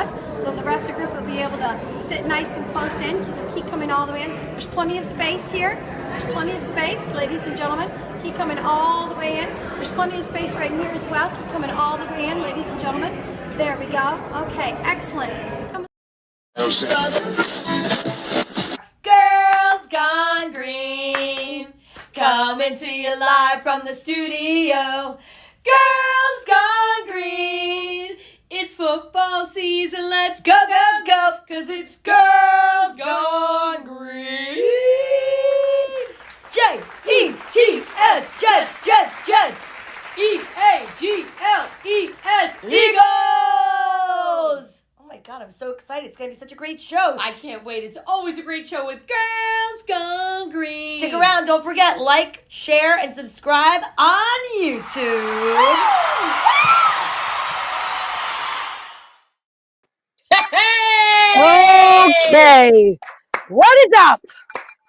us, so the rest of the group will be able to fit nice and close in, because we'll keep coming all the way in. There's plenty of space here. There's plenty of space, ladies and gentlemen. Keep coming all the way in. There's plenty of space right here as well. Keep coming all the way in, ladies and gentlemen. There we go. Okay, excellent. Come Girls Gone Green, coming to you live from the studio. Girls Gone Green, it's football season, let's go, go, go, 'cause it's Girls Gone Green. J-E-T-S, Jets, Jets, Jets. E-A-G-L-E-S, Eagles. Oh my God, I'm so excited. It's going to be such a great show. I can't wait. It's always a great show with Girls Gone Green. Stick around. Don't forget, like, share, and subscribe on YouTube. Okay. What is up?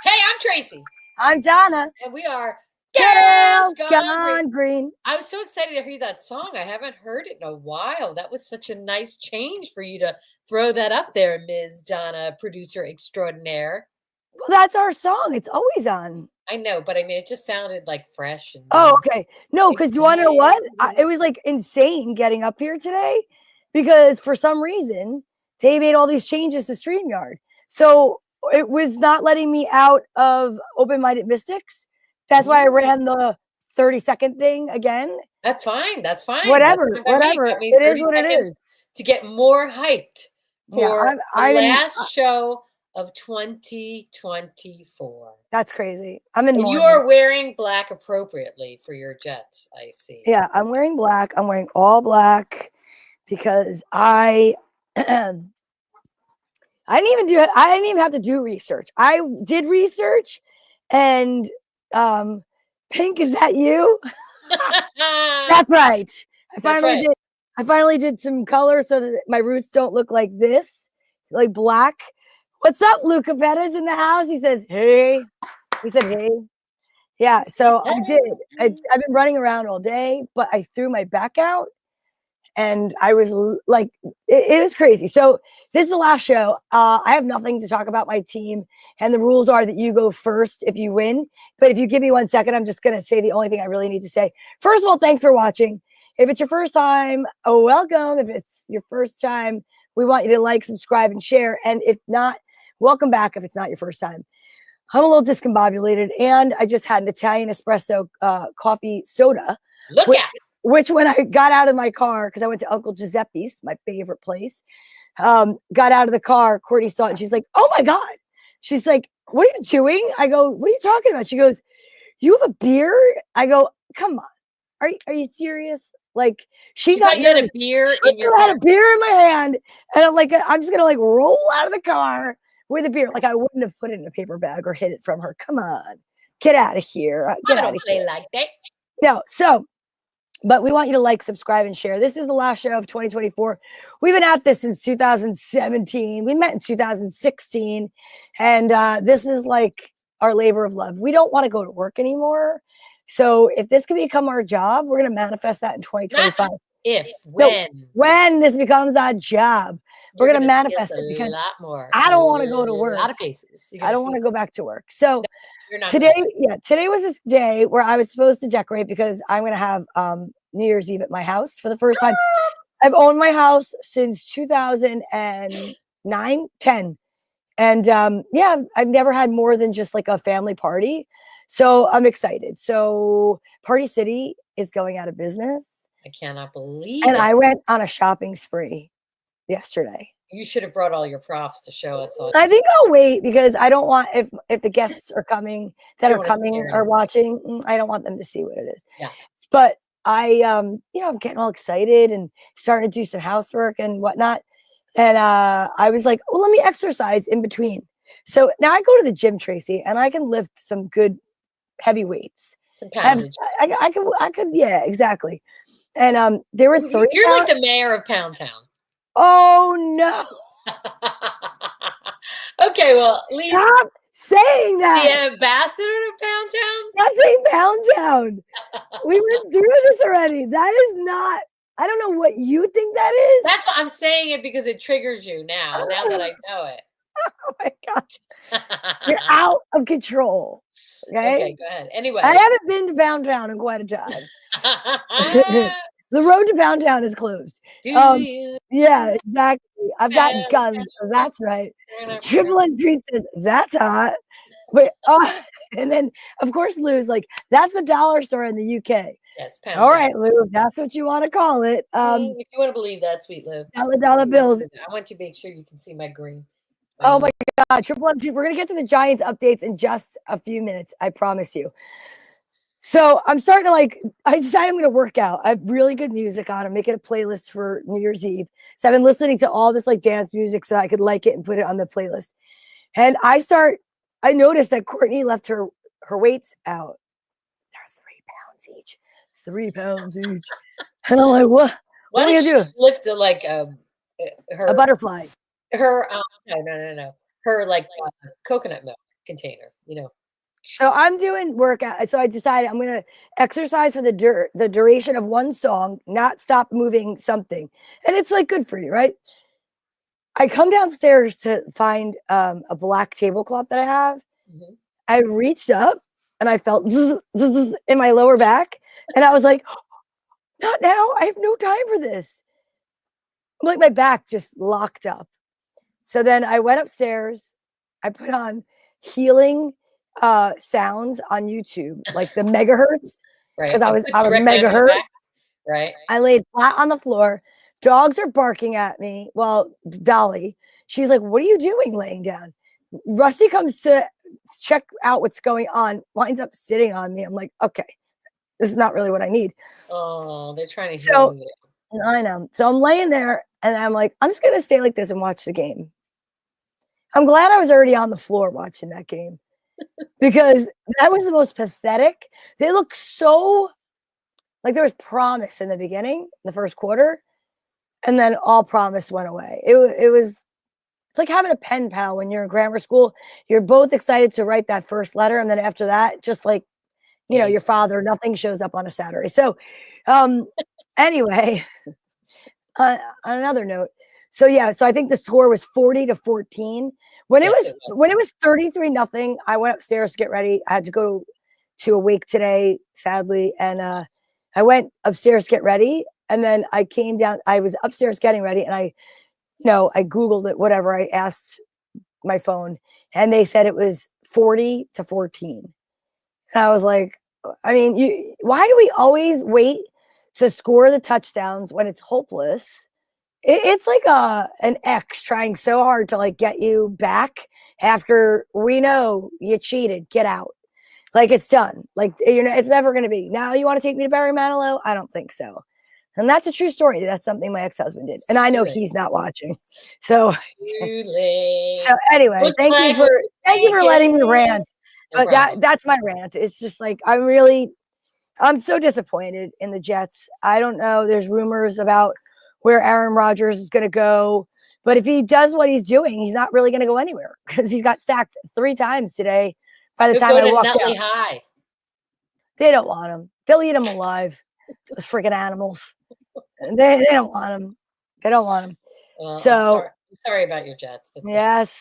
Hey, I'm Tracy. I'm Donna. And we are Girls Gone Green. I was so excited to hear that song. I haven't heard it in a while. That was such a nice change for you to throw that up there, Ms. Donna, producer extraordinaire. Well, that's our song. It's always on. I know, but I mean, it just sounded like fresh. And okay. No, because you want to know what? It was like insane getting up here today because for some reason they made all these changes to StreamYard. So it was not letting me out of Open-Minded Mystics. That's why I ran the 30-second thing again. That's fine. That's fine. Whatever. That's whatever. It is what it is. To get more hyped for the last show of 2024. That's crazy. I'm in. You are wearing black appropriately for your Jets, I see. Yeah, I'm wearing black. I'm wearing all black because I didn't even have to do research. I did research and Pink, is that you? That's right. I finally did some color so that my roots don't look like this, like black. What's up, Luca Betta's in the house? He says, hey. He said, hey. Yeah, so I did. I've been running around all day, but I threw my back out. And I was like, it was crazy. So this is the last show. I have nothing to talk about my team. And the rules are that you go first if you win. But if you give me 1 second, I'm just going to say the only thing I really need to say. First of all, thanks for watching. If it's your first time, welcome. If it's your first time, we want you to like, subscribe, and share. And if not, welcome back if it's not your first time. I'm a little discombobulated. And I just had an Italian espresso coffee soda. Look at it. Which when I got out of my car, because I went to Uncle Giuseppe's, my favorite place, got out of the car, Courtney saw it, and she's like, oh my God. She's like, what are you doing? I go, what are you talking about? She goes, you have a beer? I go, come on. Are you serious? Like she got you had a beer. She had a beer in my hand. And I'm like, I'm just going to like roll out of the car with a beer. Like I wouldn't have put it in a paper bag or hid it from her. Come on. Get out of here. Get out of here. Like that. No. So, but we want you to like, subscribe, and share. This is the last show of 2024. We've been at this since 2017. We met in 2016. And this is like our labor of love. We don't want to go to work anymore. So if this can become our job, we're going to manifest that in 2025. When this becomes that job, we're going to manifest it because I don't want to go to work. A lot of faces. I don't want to go back to work. So today was this day where I was supposed to decorate because I'm going to have New Year's Eve at my house for the first time. I've owned my house since 2009, 10. And I've never had more than just like a family party. So I'm excited. So Party City is going out of business. I cannot believe it. And I went on a shopping spree yesterday. You should have brought all your props to show us all. I think I'll wait because I don't want if the guests are coming or watching, I don't want them to see what it is. Yeah. But I'm getting all excited and starting to do some housework and whatnot. And I was like, well, let me exercise in between. So now I go to the gym, Tracy, and I can lift some good heavy weights. Some poundage. I could, yeah, exactly. And there were 3. You're like the mayor of Pound Town. Oh no. Okay, well, at least stop saying that. The ambassador to Pound Town? Stop saying Pound Town. We went through this already. That is not I don't know what you think that is. That's what I'm saying it because it triggers you now that I know it. Oh my God. You're out of control. Okay? Okay, go ahead. Anyway. I haven't been to Pound Town in quite a time. The road to Pound Town is closed. Yeah, exactly. I've got guns. So that's right. Triple Entry says, that's hot. Wait, and then, of course, Lou's like, that's the dollar store in the UK. Yes, Pound All Town. right, Lou, if that's what you want to call it. If you want to believe that, sweet Lou. Dollar bills. I want you to make sure you can see my green. Oh my God, Triple M. We're going to get to the Giants updates in just a few minutes. I promise you. So I'm starting to I decided I'm going to work out. I have really good music on. I'm making a playlist for New Year's Eve. So I've been listening to all this dance music so I could like it and put it on the playlist. And I noticed that Courtney left her weights out. They're 3 pounds each. 3 pounds each. And I'm like, what? Why are you going to do? Just lift a butterfly. Her no. Her coconut milk container, So I'm doing workout. So I decided I'm going to exercise for the duration of one song, not stop moving something. And it's good for you, right? I come downstairs to find a black tablecloth that I have. Mm-hmm. I reached up and I felt in my lower back. And I was like, not now. I have no time for this. My back just locked up. So then I went upstairs. I put on healing sounds on YouTube, the megahertz, because I was megahertz. Right. I laid flat on the floor. Dogs are barking at me. Well, Dolly, she's like, "What are you doing laying down?" Rusty comes to check out what's going on, winds up sitting on me. I'm like, okay, this is not really what I need. Oh, they're trying to heal you. I know. So I'm laying there and I'm like, I'm just gonna stay like this and watch the game. I'm glad I was already on the floor watching that game because that was the most pathetic. They look so there was promise in the beginning, the first quarter, and then all promise went away. It's like having a pen pal when you're in grammar school. You're both excited to write that first letter, and then after that, just your father, nothing shows up on a Saturday. So, anyway, on another note. So I think the score was 40-14. When it was 33-0, I went upstairs to get ready. I had to go to a wake today, sadly, and I went upstairs to get ready, and then I came down. I was upstairs getting ready, and I Googled it, whatever. I asked my phone, and they said it was 40-14. And I was like, I mean, why do we always wait to score the touchdowns when it's hopeless? It's like an ex trying so hard to get you back after we know you cheated. Get out. It's done. It's never going to be. Now you want to take me to Barry Manilow? I don't think so. And that's a true story. That's something my ex-husband did. And I know he's not watching. So anyway, thank you for letting me rant. But that's my rant. It's just I'm so disappointed in the Jets. I don't know. There's rumors about where Aaron Rodgers is going to go. But if he does what he's doing, he's not really going to go anywhere because he's got sacked 3 times today by the time I walked out. High. They don't want him. They'll eat him alive. Those freaking animals. They don't want him. They don't want him. Well, so I'm sorry about your Jets. Yes.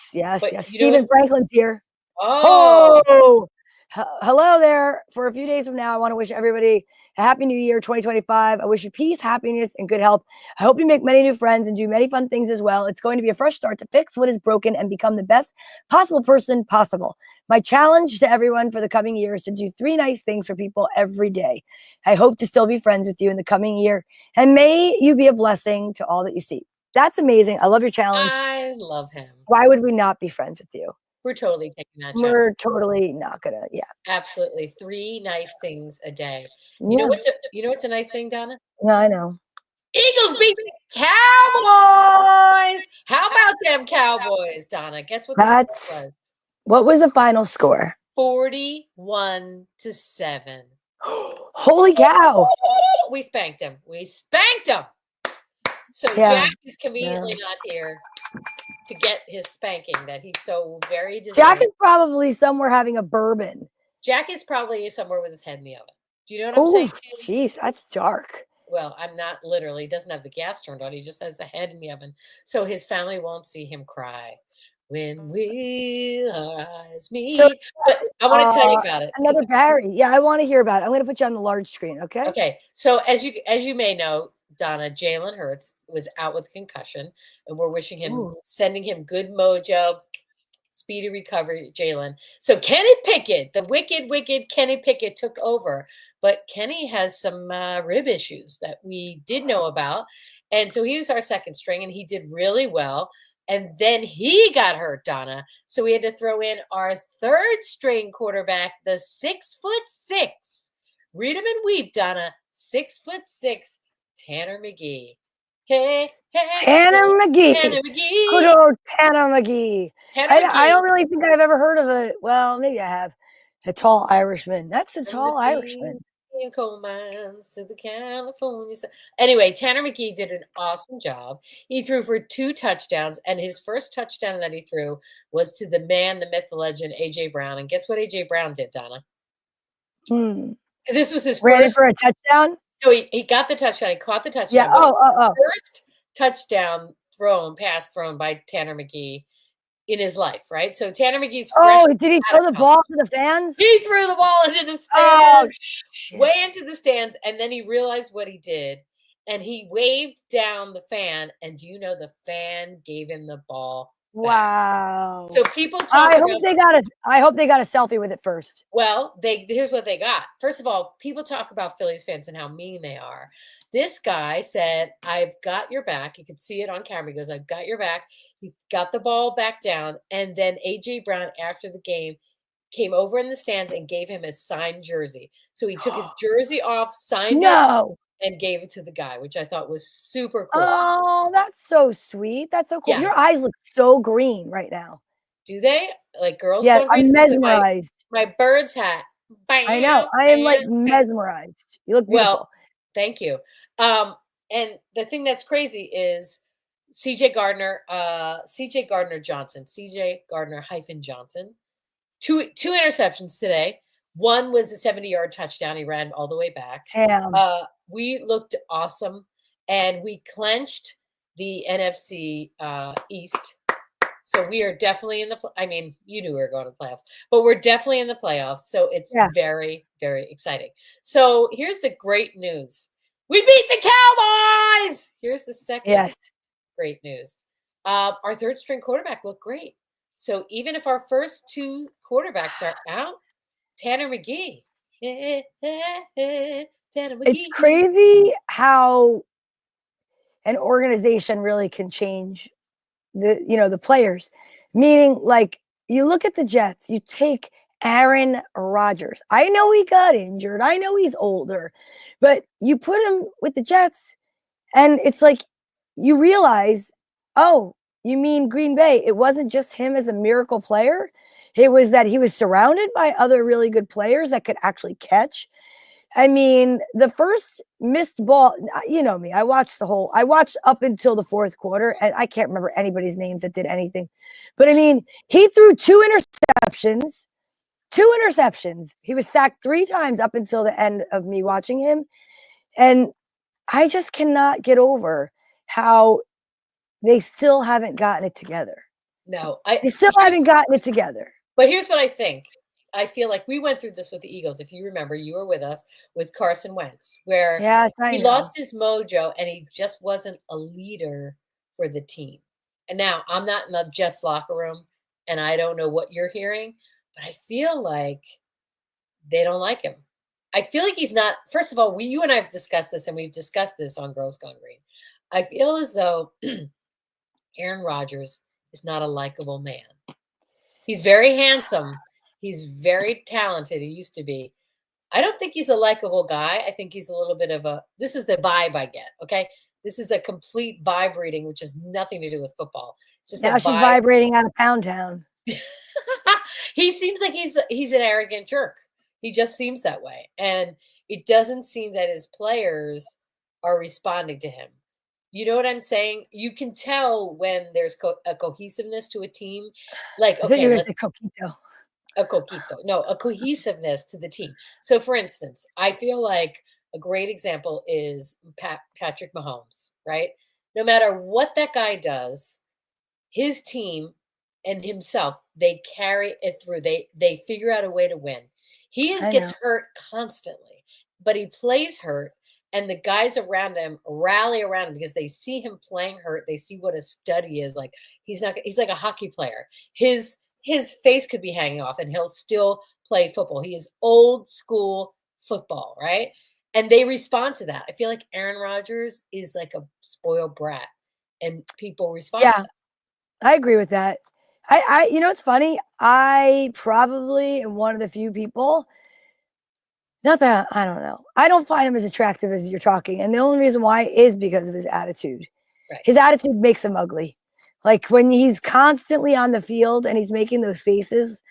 Stephen Franklin's here. Oh. Hello there. For a few days from now, I want to wish everybody a happy new year 2025. I wish you peace, happiness, and good health. I hope you make many new friends and do many fun things as well. It's going to be a fresh start to fix what is broken and become the best possible person possible. My challenge to everyone for the coming year is to do 3 nice things for people every day. I hope to still be friends with you in the coming year, and may you be a blessing to all that you see. That's amazing. I love your challenge. I love him. Why would we not be friends with you? We're totally taking that. We're totally not gonna. Yeah. Absolutely. 3 nice things a day. You know what's a nice thing, Donna? No, I know. Eagles beat the Cowboys. How about them Cowboys, Donna? Guess what the score was? What was the final score? 41-7. Holy cow! We spanked them. So Jack is conveniently not here to get his spanking that he's so very deserving. Jack is probably somewhere having a bourbon. Jack is probably somewhere with his head in the oven. Do you know what I'm saying? Jeez, that's dark. well, I'm not literally, he doesn't have the gas turned on. He just has the head in the oven. So his family won't see him cry when will our eyes So, meet. But I want to tell you about it because, another Barry. Yeah, I want to hear about it. I'm going to put you on the large screen. Okay. okay. So as you may know, Donna, Jalen Hurts was out with concussion, and we're wishing him, Ooh. sending him good mojo, speedy recovery, Jalen. So Kenny Pickett, the wicked Kenny Pickett, took over, but Kenny has some rib issues that we did know about, and so he was our second string, and he did really well. And then he got hurt, Donna. So we had to throw in our third string quarterback, the 6'6". Read him and weep, Donna. 6'6", Tanner McGee. Hey, Tanner McGee. Tanner McGee. Good old Tanner McGee. Tanner I McGee. don't really think I've ever heard of it. Well, maybe I have. A tall Irishman. That's a From tall the Irishman. Canadian coal mines to the California. Anyway, Tanner McGee did an awesome job. He threw for 2 touchdowns, and his first touchdown that he threw was to the man, the myth, the legend, A.J. Brown. And guess what A.J. Brown did, Donna? Because this was his Ran first. for a touchdown? No, he got the touchdown. He caught the touchdown. Yeah. Oh. First touchdown pass thrown by Tanner McGee in his life, right? So Tanner McGee's did he throw the ball to the fans? He threw the ball into the stands, Oh, shit. way into the stands, and then he realized what he did, and he waved down the fan, and do you know the fan gave him the ball back? Wow. So people talk I about, hope they got a selfie with it first. well, here's what they got. First of all, people talk about Phillies fans and how mean they are. This guy said, I've got your back. You could see it on camera. He goes, I've got your back. He got the ball back down. And then A.J. Brown, after the game, came over in the stands and gave him a signed jersey. So he took his jersey off, signed it, and gave it to the guy, which I thought was super cool. Oh, that's so sweet. That's so cool. Yes. Your eyes look so green right now. Do they? Like girls? Yeah, going I'm green? mesmerized. My bird's hat. I know. I am like mesmerized. You look beautiful. Well, thank you. And the thing that's crazy is CJ Gardner Johnson, two interceptions today. One was a 70-yard touchdown. He ran all the way back. Damn. We looked awesome, and we clinched the NFC East. So we are definitely in the. I mean, you knew we were going to the playoffs, but we're definitely in the playoffs. So it's very, very exciting. So here's the great news: we beat the Cowboys. Here's the second great news: our third string quarterback looked great. So even if our first 2 quarterbacks are out, Tanner McGee. Tanner McGee. It's crazy how an organization really can change the players. Meaning, like, you look at the Jets, you take Aaron Rodgers. I know he got injured. I know he's older, but you put him with the Jets, and it's like you realize, oh, you mean Green Bay? It wasn't just him as a miracle player. It was that he was surrounded by other really good players that could actually catch. I mean, the first missed ball, you know me, I watched up until the fourth quarter, and I can't remember anybody's names that did anything. But I mean, he threw 2 interceptions. He was sacked 3 times up until the end of me watching him. And I just cannot get over how they still haven't gotten it together. No, they still haven't gotten it together. But here's what I think. I feel like we went through this with the Eagles. If you remember, you were with us with Carson Wentz, where he lost his mojo and he just wasn't a leader for the team. And now I'm not in the Jets locker room, and I don't know what you're hearing, but I feel like they don't like him. I feel like he's not. First of all, you and I have discussed this, and we've discussed this on Girls Gone Green. I feel as though Aaron Rodgers is not a likable man. He's very handsome. He's very talented. He used to be. I don't think he's a likable guy. I think he's a little bit of this is the vibe I get, okay? This is a complete vibe reading, which has nothing to do with football. It's just now she's vibrating out of Pound Town. He seems like he's an arrogant jerk. He just seems that way. And it doesn't seem that his players are responding to him. You know what I'm saying? You can tell when there's a cohesiveness to a team. Like, okay, a coquito. A coquito. No, a cohesiveness to the team. So, for instance, I feel like a great example is Patrick Mahomes, right? No matter what that guy does, his team and himself, they carry it through. They figure out a way to win. He gets hurt constantly, but he plays hurt, and the guys around him rally around him because they see him playing hurt. They see what a stud he is. Like he's like a hockey player. His face could be hanging off, and he'll still play football. He is old school football, right? And they respond to that. I feel like Aaron Rodgers is like a spoiled brat, and people respond to that. I agree with that. I you know, it's funny. I probably am one of the few people. Not that I don't know. I don't find him as attractive as you're talking, and the only reason why is because of his attitude. Right. His attitude makes him ugly. Like when he's constantly on the field and he's making those faces.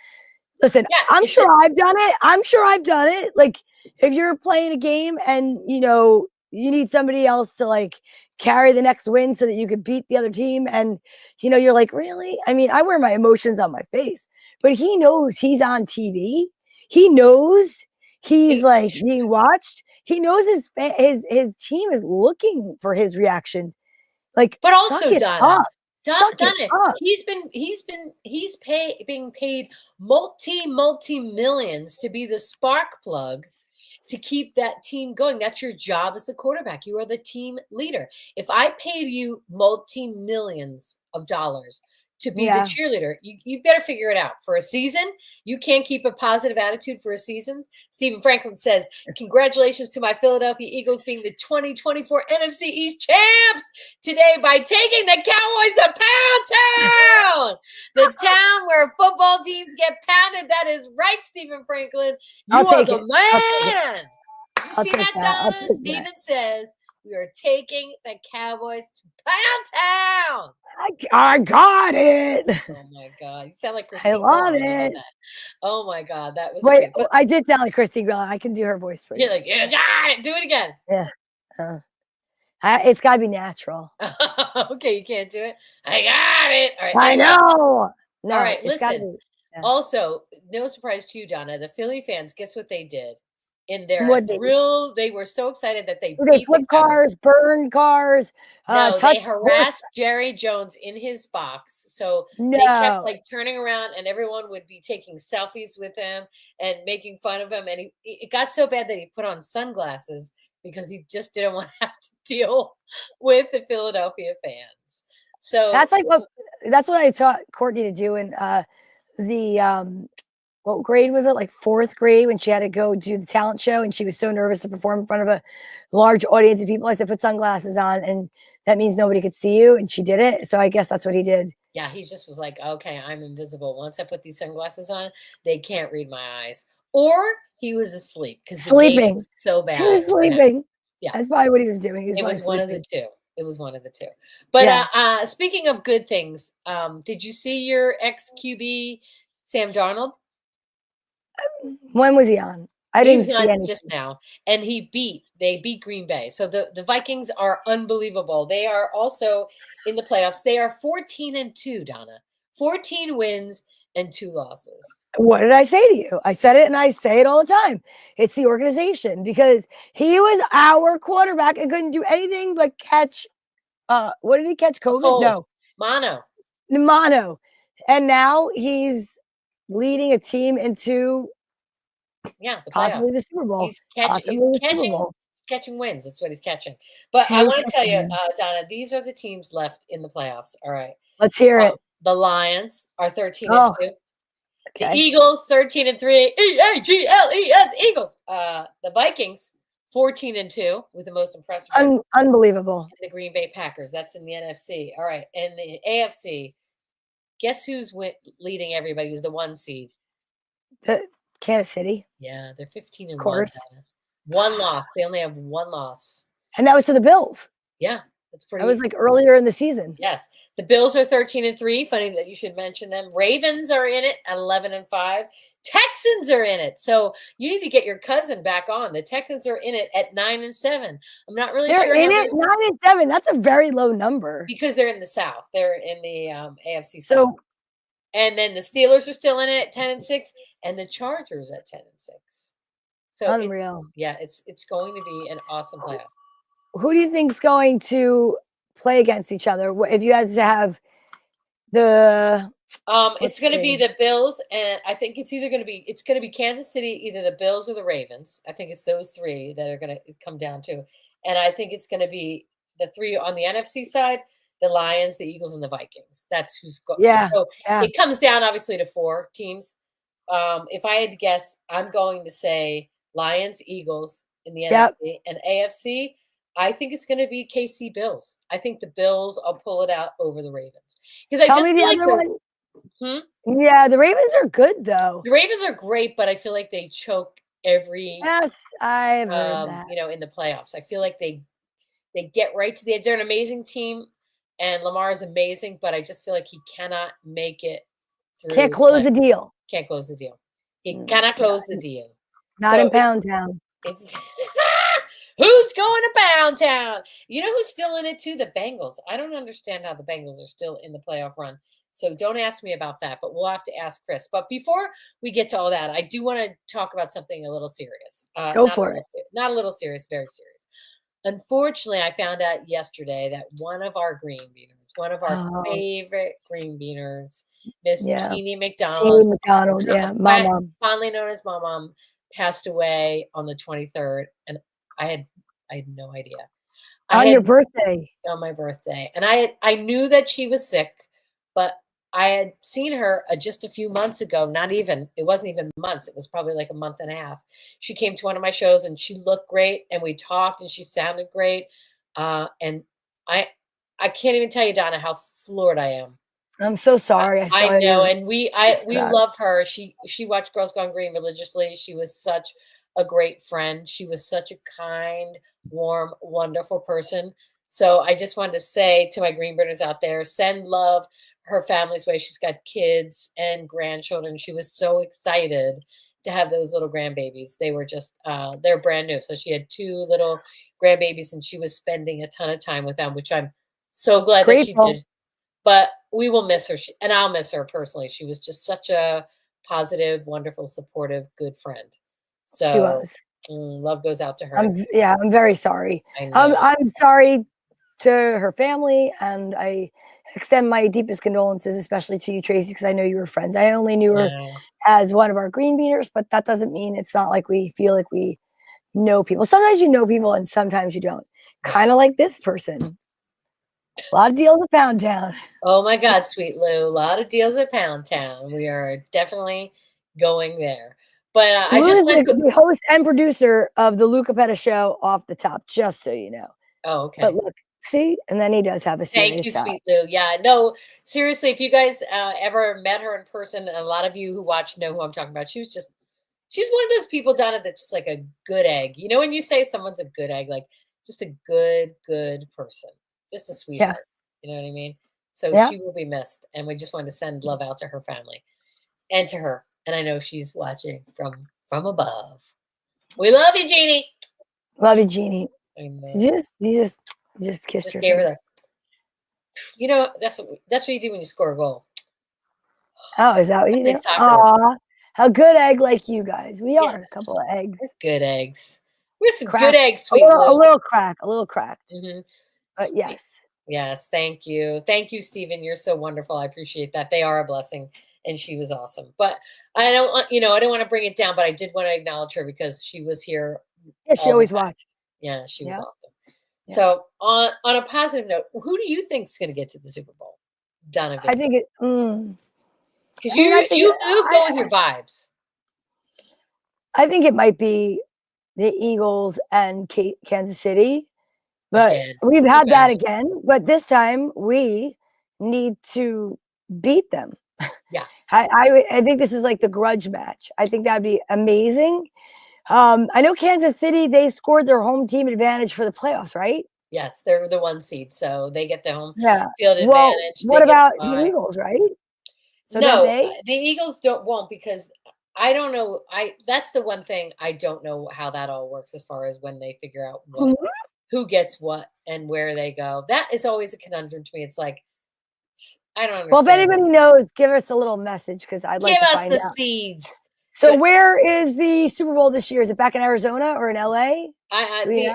Listen, I'm sure I've done it. I'm sure I've done it. Like if you're playing a game and you know you need somebody else to like carry the next win so that you could beat the other team, and you know you're like, really? I mean, I wear my emotions on my face, but he knows he's on TV. He knows he's like being watched. He knows his team is looking for his reactions. Like, but also Donna, he's being paid multi millions to be the spark plug to keep that team going. That's your job as the quarterback. You are the team leader. If I paid you multi-millions of dollars to be the cheerleader, you better figure it out. For a season, you can't keep a positive attitude for a season. Stephen Franklin says, congratulations to my Philadelphia Eagles being the 2024 NFC East champs today by taking the Cowboys to Pound Town, the town where football teams get pounded. That is right, Stephen Franklin. You are the man. You see that, Donna? Stephen says, we are taking the Cowboys to Pound Town. I got it. Oh my God. You sound like Christine. I love it. Oh my God. That was great. But I did sound like Christine. I can do her voice for you. You're like, you got it. Do it again. Yeah. It's got to be natural. Okay. You can't do it. I got it. All right. I know. No, all right. Listen. Also, no surprise to you, Donna. The Philly fans, guess what they did? In their thrill, they were so excited that they flipped cars, burned cars. No, they harassed Jerry Jones in his box. So they kept like turning around, and everyone would be taking selfies with him and making fun of him. And it got so bad that he put on sunglasses because he just didn't want to have to deal with the Philadelphia fans. So that's what I taught Courtney to do in what grade was it? Like fourth grade, when she had to go do the talent show and she was so nervous to perform in front of a large audience of people. I said, put sunglasses on, and that means nobody could see you. And she did it. So I guess that's what he did. Yeah, he just was like, okay, I'm invisible. Once I put these sunglasses on, they can't read my eyes. Or he was asleep because sleeping was so bad. He was sleeping. Yeah, that's probably what he was doing. It was one of the two. It was one of the two. But speaking of good things, did you see your ex-QB, Sam Darnold? When was he on? I didn't see anything. Just now, and they beat Green Bay. So the Vikings are unbelievable. They are also in the playoffs. They are 14-2, Donna. 14 wins and 2 losses. What did I say to you? I said it, and I say it all the time. It's the organization, because he was our quarterback and couldn't do anything but catch. What did he catch? COVID? Cold. No, mono. And now he's leading a team into possibly the Super Bowl. He's catching wins. That's what he's catching. But I want to tell you, Donna, these are the teams left in the playoffs. All right. Let's hear it. The Lions are 13-2. Okay. The Eagles 13-3. EAGLES Eagles. The Vikings 14-2 with the most impressive. Unbelievable. The Green Bay Packers. That's in the NFC. All right. And the AFC. Guess who's leading everybody? Who's the 1 seed? The Kansas City. Yeah, they're 15-1. Of course. 1 loss. They only have 1 loss. And that was to the Bills. Yeah, that's pretty. That was like earlier in the season. Yes. The Bills are 13-3. Funny that you should mention them. Ravens are in it at 11-5. Texans are in it. So you need to get your cousin back on. The Texans are in it at 9-7. I'm not really sure. They're in it 9-7. That's a very low number. Because they're in the South. They're in the AFC South. And then the Steelers are still in it at 10-6, and the Chargers at 10-6. So unreal. It's going to be an awesome playoff. Who do you think's going to play against each other? If you had to have the it's going to be the Bills, and I think it's going to be Kansas City, either the Bills or the Ravens. I think it's those three that are going to come down to, and I think it's going to be the three on the NFC side: the Lions, the Eagles, and the Vikings. That's who's going. Yeah. So it comes down obviously to 4 teams. If I had to guess, I'm going to say Lions, Eagles in the NFC, and AFC. I think it's going to be KC Bills. I think the Bills will pull it out over the Ravens because I Tell just me feel the other like one. Yeah, the Ravens are good though. The Ravens are great, but I feel like they choke every. Yes, I've heard that. In the playoffs, I feel like they get right to the edge. They're an amazing team, and Lamar is amazing, but I just feel like he cannot make it through. Can't close the deal. Can't close the deal. He cannot close the deal. Not in Pound Town. Who's going to Pound Town? You know who's still in it too? The Bengals. I don't understand how the Bengals are still in the playoff run. So don't ask me about that, but we'll have to ask Chris. But before we get to all that, I do want to talk about something a little serious. Go for it. Not a little serious, very serious. Unfortunately, I found out yesterday that one of our green beaners, one of our favorite green beaners, Miss Jeannie McDonald. Mom. Fondly known as Mom, passed away on the 23rd, and I had no idea. On your birthday. On my birthday. And I knew that she was sick, but I had seen her just a few months ago. It wasn't even months. It was probably like a month and a half. She came to one of my shows and she looked great and we talked and she sounded great. And I can't even tell you, Donna, how floored I am. I'm so sorry. I know. And we love her. She watched Girls Gone Green religiously. She was such a great friend. She was such a kind, warm, wonderful person. So I just wanted to say to my Greenbirders out there, send love her family's way. She's got kids and grandchildren. She was so excited to have those little grandbabies. They were just, they're brand new. So she had 2 little grandbabies and she was spending a ton of time with them, which I'm so glad that she did. But we will miss her. And I'll miss her personally. She was just such a positive, wonderful, supportive, good friend. So she was. Love goes out to her. I'm very sorry. I'm sorry to her family, and I extend my deepest condolences, especially to you, Tracy, because I know you were friends. I only knew her as one of our green beaners, but that doesn't mean it's not like we feel like we know people. Sometimes you know people and sometimes you don't. Kind of like this person. A lot of deals at Pound Town. Oh my God, sweet Lou. A lot of deals at Pound Town. We are definitely going there. But I just went the host and producer of the Lou Capetta show off the top, just so you know. Oh, okay. But look, see, and then he does have a serious Thank you, side. sweet Lou. Yeah, no, seriously, if you guys ever met her in person, and a lot of you who watch know who I'm talking about, she's one of those people, Donna, that's just like a good egg. You know when you say someone's a good egg, like just a good person, just a sweetheart. You know what I mean? So she will be missed, and we just want to send love out to her family and to her. And I know she's watching from above. We love you, Jeannie. Love you, Jeannie. You just kissed her. Gave her that. You know, that's what you do when you score a goal. Oh, is that what you do? Aw, a good egg like you guys. We are a couple of eggs. Good eggs. We're some good eggs, sweet a little cracked. Mm-hmm. But yes. Yes, thank you. Thank you, Stephen. You're so wonderful. I appreciate that. They are a blessing, and she was awesome. But I don't want to bring it down, but I did want to acknowledge her because she was here. Yeah, she always watched. Yeah, she was awesome. Yeah. So on a positive note, who do you think is going to get to the Super Bowl? Donna Vee. I think it because you go with your vibes. I think it might be the Eagles and Kansas City. But we've had that again. But this time we need to beat them. Yeah. I think this is like the grudge match. I think that'd be amazing. I know Kansas City, they scored their home team advantage for the playoffs, right? Yes, they're the 1 seed, so they get the home field advantage. Well, what about the Eagles, right? So no, the Eagles won't because I don't know. That's the one thing I don't know how that all works as far as when they figure out who gets what and where they go. That is always a conundrum to me. It's like, I don't understand. Well, if anybody knows, give us a little message because I'd like to find out. Give us the seeds. So where is the Super Bowl this year? Is it back in Arizona or in LA? I think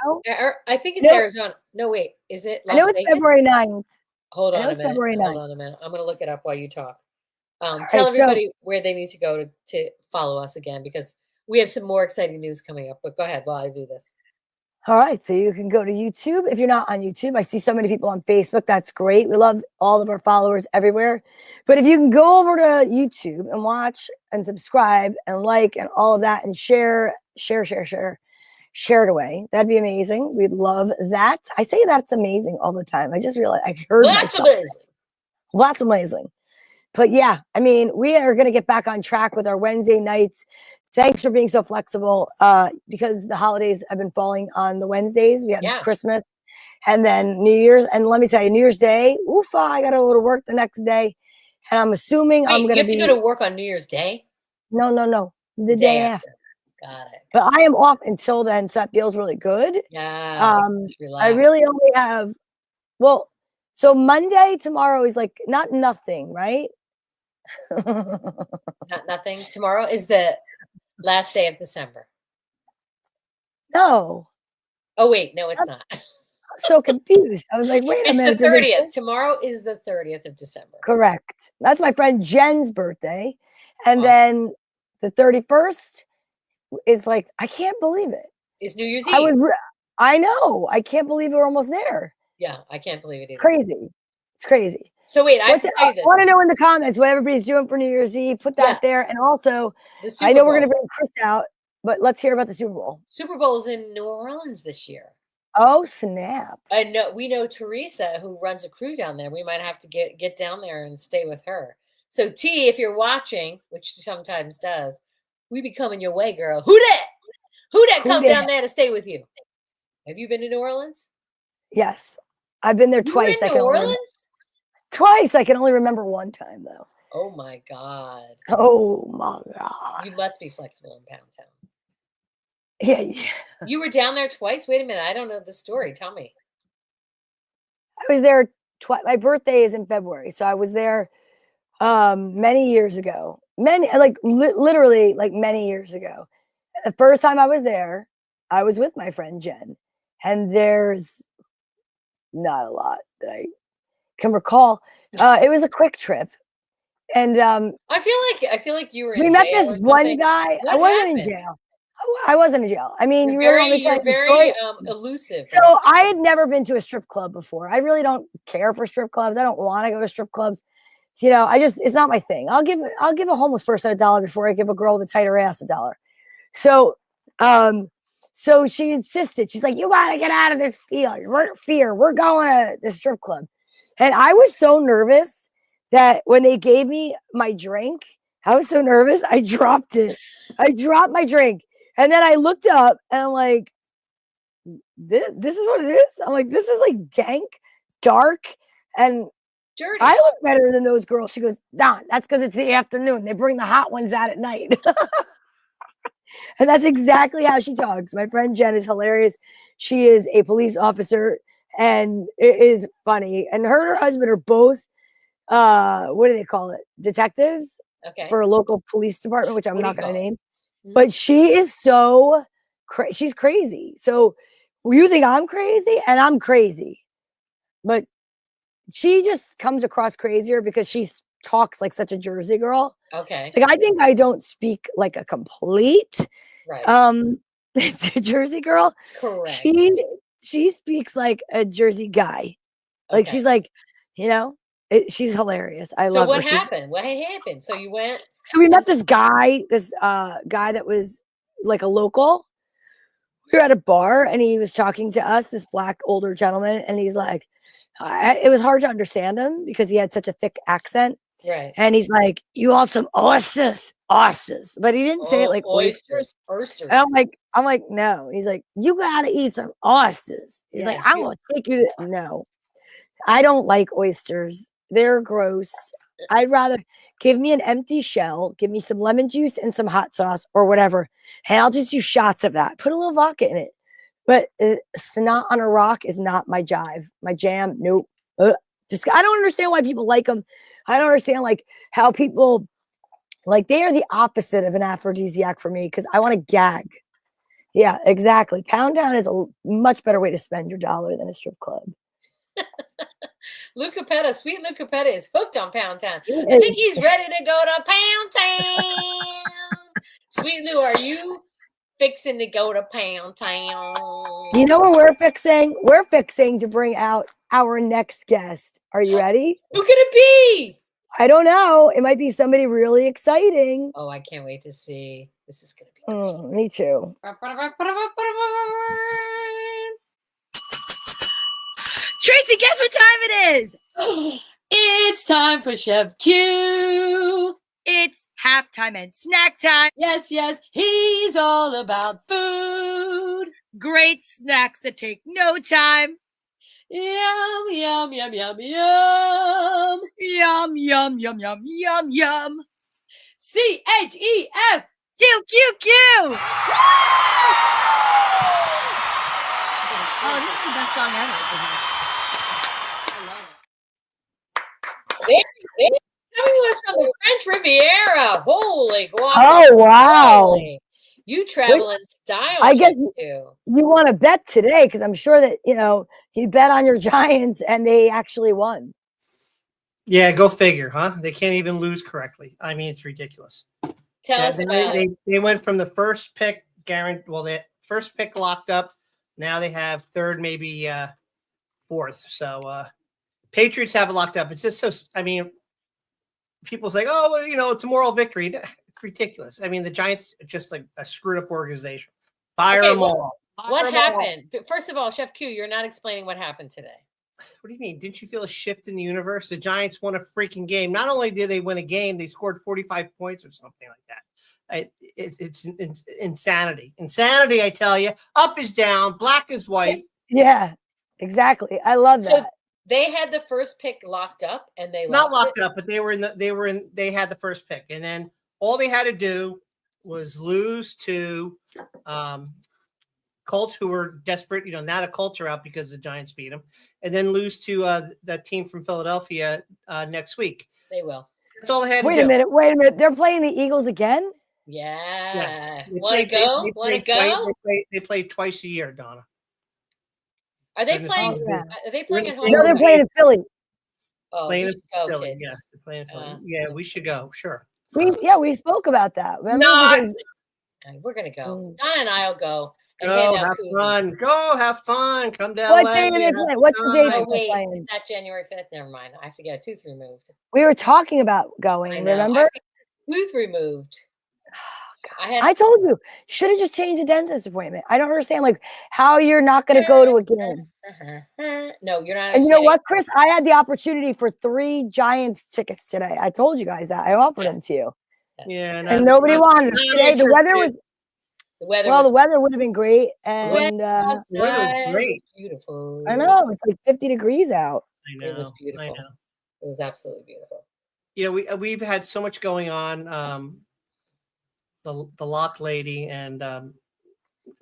it's Nope. Arizona. No, wait. Is it Las I know it's Vegas? February 9th. Hold on a minute. February 9th. Hold on a minute. I'm going to look it up while you talk. Tell right, everybody where they need to go to follow us again, because we have some more exciting news coming up. But go ahead while I do this. All right. So you can go to YouTube. If you're not on YouTube, I see so many people on Facebook. That's great. We love all of our followers everywhere. But if you can go over to YouTube and watch and subscribe and like and all of that and share it away. That'd be amazing. We'd love that. I say that's amazing all the time. I just realized I heard myself say, well, that's amazing. But yeah, I mean, we are going to get back on track with our Wednesday nights. Thanks for being so flexible, because the holidays have been falling on the Wednesdays. We have Christmas and then New Year's. And let me tell you, New Year's Day, I got to go to work the next day. And I'm assuming I'm going to go to work on New Year's Day? No. The day after. Got it. But I am off until then, so that feels really good. Yeah. I really only have, so Monday, tomorrow is like not nothing, right? Not nothing. Tomorrow is the last day of December. No. Oh, wait. No, it's not. I'm so confused. I was like, wait a minute. It's the 30th. Tomorrow is the 30th of December. Correct. That's my friend Jen's birthday. And then the 31st is like, I can't believe it. It's New Year's Eve. I know. I can't believe we're almost there. Yeah, I can't believe it either. It's crazy. So wait, I want to know in the comments what everybody's doing for New Year's Eve. Put that there. And also, I know we're going to bring Chris out, but let's hear about the Super Bowl. Super Bowl is in New Orleans this year. Oh, snap. I know. We know Teresa, who runs a crew down there. We might have to get down there and stay with her. So T, if you're watching, which she sometimes does, we be coming your way, girl. Who that come down there to stay with you? Have you been to New Orleans? Yes. I've been there twice. Twice. I can only remember one time, though. Oh, my God. Oh, my God. You must be flexible in Pound Town. Yeah. You were down there twice? Wait a minute. I don't know the story. Tell me. I was there twice. My birthday is in February. So I was there many years ago. Literally many years ago. The first time I was there, I was with my friend Jen. And there's not a lot that I can recall. It was a quick trip. And I feel like you were in we met this one guy. I wasn't in jail. I wasn't in jail. I mean, you're very elusive. So I had never been to a strip club before. I really don't care for strip clubs. I don't want to go to strip clubs. It's not my thing. I'll give a homeless person $1 before I give a girl with a tighter ass $1. So, so she insisted. She's like, you got to get out of this fear. We're going to the strip club. And I was so nervous that when they gave me my drink, I was so nervous. I dropped it. I dropped my drink. And then I looked up and I'm like, this is what it is. I'm like, this is like dank, dark, and dirty. I look better than those girls. She goes, Don, that's because it's the afternoon. They bring the hot ones out at night. And that's exactly how she talks. My friend Jen is hilarious. She is a police officer, and it is funny. And her and her husband are both, what do they call it? Detectives for a local police department, which I'm not going to name. Mm-hmm. But she is so she's crazy. So you think I'm crazy, and I'm crazy. But she just comes across crazier because she talks like such a Jersey girl. Okay. Like I think I don't speak like a complete Jersey girl. Correct. She speaks like a Jersey guy. Like she's like, she's hilarious. I love her. So what happened? What happened? So you went. So we met this guy that was like a local. We were at a bar and he was talking to us, this black older gentleman, and he's like, it was hard to understand him because he had such a thick accent. Right. And he's like, you want some oysters? But he didn't say it like oysters. And I'm like, no. He's like, you gotta eat some oysters. He's like, I'm gonna take you to no. I don't like oysters. They're gross. I'd rather give me an empty shell, give me some lemon juice and some hot sauce or whatever. And I'll just do shots of that. Put a little vodka in it. But snot on a rock is not my jive. My jam, nope. I don't understand why people like them. I don't understand like how people Like they are the opposite of an aphrodisiac for me because I want to gag. Yeah, exactly. Pound Town is a much better way to spend your dollar than a strip club. Lou Capetta, sweet Lou Capetta is hooked on Pound Town. I think he's ready to go to Pound Town. Sweet Lou, are you fixing to go to Pound Town? You know what we're fixing? We're fixing to bring out our next guest. Are you ready? Who could it be? I don't know. It might be somebody really exciting. Oh, I can't wait to see. This is going to be me too. Tracy, guess what time it is? It's time for Chef Q. It's halftime and snack time. Yes, he's all about food. Great snacks that take no time. Yum, yum, yum, yum, yum. Yum, yum, yum, yum, yum, yum. CHEF. Q, Q, Q. Oh, this is the best song ever. I love it. Coming to us from the French Riviera. Holy guacamole. Oh, wow. You travel in style. I guess you want to bet today because I'm sure that, you bet on your Giants and they actually won. Yeah, go figure, huh? They can't even lose correctly. I mean, it's ridiculous. Tell us about it. They went from the first pick, the first pick locked up. Now they have third, maybe fourth. So Patriots have it locked up. It's just so, people say, oh, well, it's a moral victory. Ridiculous. I mean, the Giants are just like a screwed up organization. Fire them all. What happened? First of all, Chef Q, you're not explaining what happened today. What do you mean? Didn't you feel a shift in the universe? The Giants won a freaking game. Not only did they win a game, they scored 45 points or something like that. It's insanity. Insanity, I tell you. Up is down, black is white. Yeah, exactly. I love that. So they had the first pick locked up, and they not locked up, but they had the first pick, and then all they had to do was lose to Colts, who were desperate. Now the Colts are out because the Giants beat them, and then lose to that team from Philadelphia next week. They will. That's all they had to do. Wait a minute. They're playing the Eagles again? Yeah. Yes. Want to go? They play twice a year, Donna. Are they playing? Are they playing at home? No, they're playing in Philly. Oh, playing in Philly. Kids. Yes, they're playing in Philly. Yeah, we should go. Sure. We spoke about that. We're gonna go. Donna and I'll go. Go have fun. Go have fun. Come down. What day are they playing? What's the date? It's not January 5th. Never mind. I have to get a tooth removed. We were talking about going. Remember? Tooth removed. I told you, should have just changed the dentist appointment. I don't understand, how you're not going to go to a game. No, you're not. And you know what, Chris? I had the opportunity for 3 Giants tickets today. I told you guys that. I offered them to you. Yes. Yeah, and nobody wanted them today. The weather would have been great, and the weather was great. Beautiful. I know it's like 50 degrees out. I know. It was beautiful. I know. It was absolutely beautiful. We've had so much going on. The Locke lady and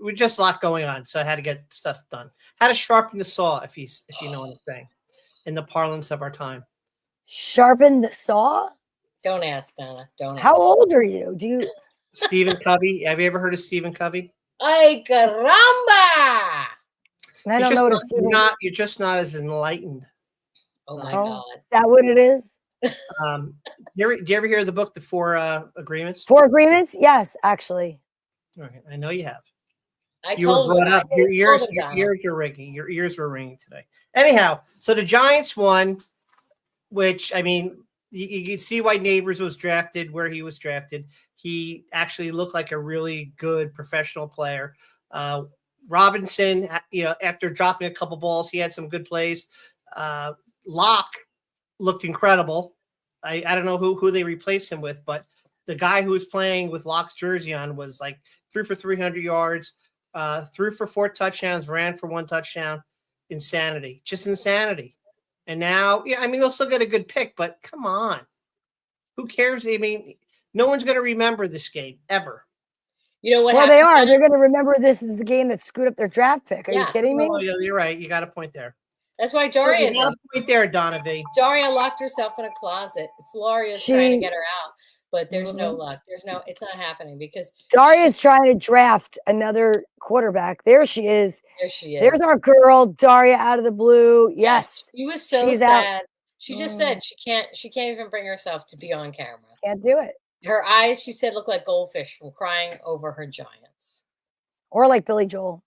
we just a lot going on, so I had to get stuff done. Had to sharpen the saw, if you know what I'm saying, in the parlance of our time. Sharpen the saw? Don't ask, Donna. Don't ask. How old are you? Do you Stephen Covey? Have you ever heard of Stephen Covey? Ay caramba! I don't know what you're just not as enlightened. Oh my God! Is that what it is? Do you ever hear the book, The 4 Agreements? 4 Agreements? Yes, actually. Okay, I know you have. You were brought up. Your ears are ringing. Your ears were ringing today. Anyhow, so the Giants won, which you can see why Neighbors was drafted where he was drafted. He actually looked like a really good professional player. Robinson, after dropping a couple balls, he had some good plays. Locke looked incredible. I don't know who they replaced him with, but the guy who was playing with Locke's jersey on was like 3 for 300 yards, threw for 4 touchdowns, ran for 1 touchdown. Insanity, just insanity. And now, they'll still get a good pick, but come on, who cares? No one's going to remember this game ever. You know what? Well, they are. They're going to remember this is the game that screwed up their draft pick. Are you kidding me? Oh, you're right. You got a point there. That's why Daria. You got a point there, Donna Vee. Daria locked herself in a closet. Floria's trying to get her out. but there's no luck. It's not happening because Daria's trying to draft another quarterback. There she is. There she is. There's our girl, Daria, out of the blue. Yes. She was so sad. She just said she can't even bring herself to be on camera. Can't do it. Her eyes, she said, look like goldfish from crying over her Giants. Or like Billy Joel.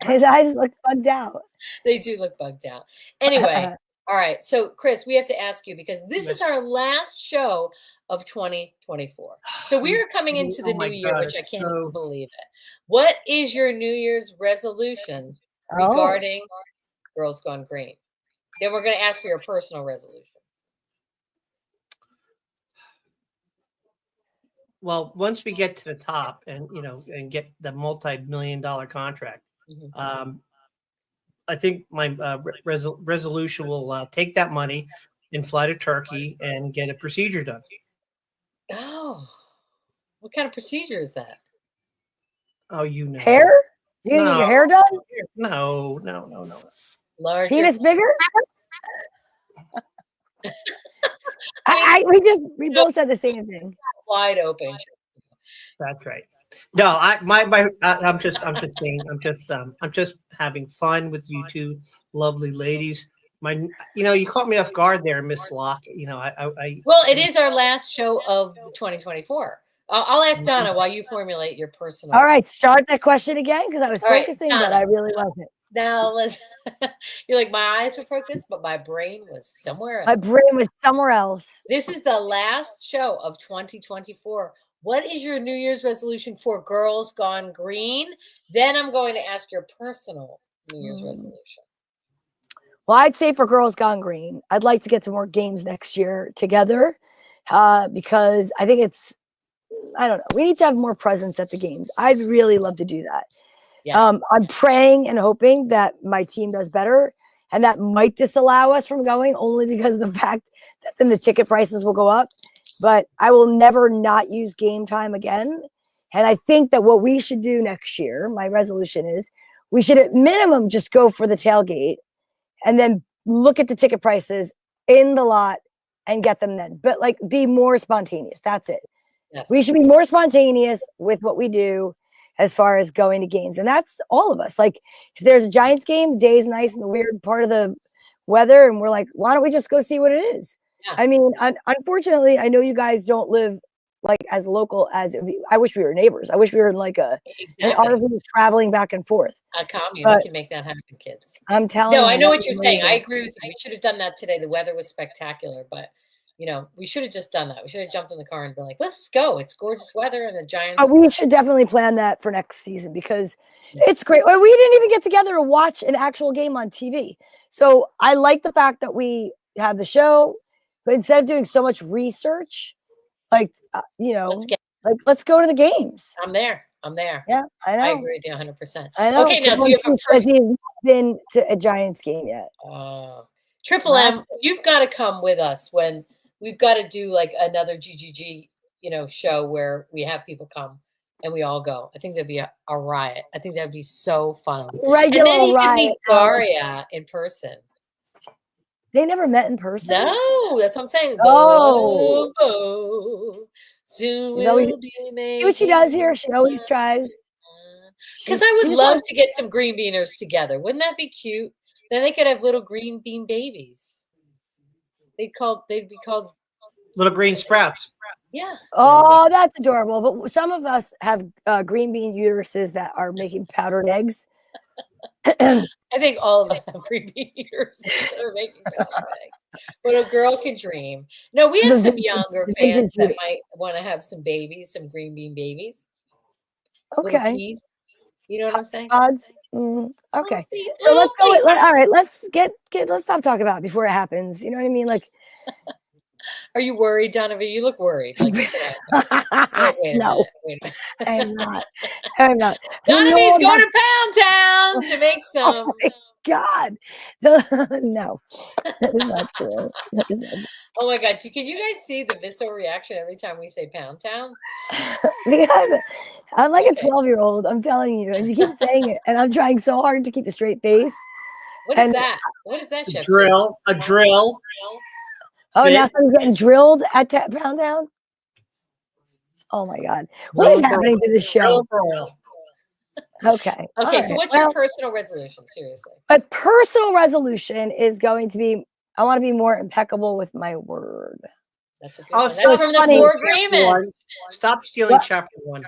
His eyes look bugged out. They do look bugged out. Anyway, all right. So, Chris, we have to ask you because this is our last show of 2024. So we are coming into the new year, which I can't even believe it. What is your New Year's resolution regarding Girls Gone Green? Then we're going to ask for your personal resolution. Well, once we get to the top and get the multi-million-dollar contract, I think my resolution will take that money and fly to Turkey and get a procedure done. Oh, what kind of procedure is that? Oh, hair? You gonna get your hair done? No. Larger. Penis bigger? We both said the same thing. Wide open. That's right. No, I'm just having fun with you two lovely ladies. You caught me off guard there, Miss Locke. Well, it is our last show of 2024. I'll ask Donna while you formulate your personal. All right, start that question again because I was focusing, but I really wasn't. Now you're like, my eyes were focused, but my brain was somewhere else. My brain was somewhere else. This is the last show of 2024. What is your New Year's resolution for Girls Gone Green? Then I'm going to ask your personal New Year's resolution. Well, I'd say for Girls Gone Green, I'd like to get to more games next year together because I think I don't know. We need to have more presence at the games. I'd really love to do that. Yes. I'm praying and hoping that my team does better, and that might disallow us from going only because of the fact that then the ticket prices will go up. But I will never not use game time again. And I think that what we should do next year, my resolution is we should at minimum just go for the tailgate and then look at the ticket prices in the lot and get them then. But be more spontaneous. That's it. Yes. We should be more spontaneous with what we do as far as going to games. And that's all of us. If there's a Giants game, the day is nice and the weird part of the weather, and we're like, why don't we just go see what it is? Yeah. I mean, unfortunately, I know you guys don't live as local as I wish we were neighbors. I wish we were in an RV traveling back and forth. A commune, we can make that happen, kids. I'm telling you. No, I know what you're saying. I agree with you. We should have done that today. The weather was spectacular, but we should have just done that. We should have jumped in the car and been like, let's just go. It's gorgeous weather and the Giants. We should definitely plan that for next season because it's great. We didn't even get together to watch an actual game on TV. So I like the fact that we have the show, but instead of doing so much research, let's go to the games. I'm there. Yeah, I know. I agree with you 100%. I know. Okay, now do you have he's been to a Giants game yet? Triple M, you've got to come with us when we've got to do another GGG, show where we have people come and we all go. I think that'd be a riot. I think that'd be so fun. Right. And then he's going to meet Daria in person. They never met in person. No, that's what I'm saying. Soon we'll be see what she does here. She always tries. Because I would love to get some green beaners together. Wouldn't that be cute? Then they could have little green bean babies. They'd be called little green sprouts. Yeah. Oh, that's adorable. But some of us have green bean uteruses that are making powdered eggs. I think all of us have green bean uteruses that are making powdered eggs. But a girl can dream. No, we have some younger fans that might want to have some babies, some green bean babies. Okay. You know what I'm saying? Okay. So let's go. All right. Let's stop talking about it before it happens. You know what I mean? Are you worried, Donna Vee? You look worried. No, I am not. I'm not. Donna Vee's going to Pound Town to make some. Oh my God. No, that is not true. Oh my God. Can you guys see the visceral reaction every time we say Pound Town? Because I'm like a 12-year-old, I'm telling you, and you keep saying it, and I'm trying so hard to keep a straight face. What is that? What is that, Chef? A drill. Oh, now I'm getting drilled at Pound Town. Oh my God, what is happening to this show? Okay. Okay. So what's your personal resolution? Seriously. My personal resolution is going to be, I want to be more impeccable with my word. That's a good one. That's from the 4 agreements. Stop stealing chapter 1.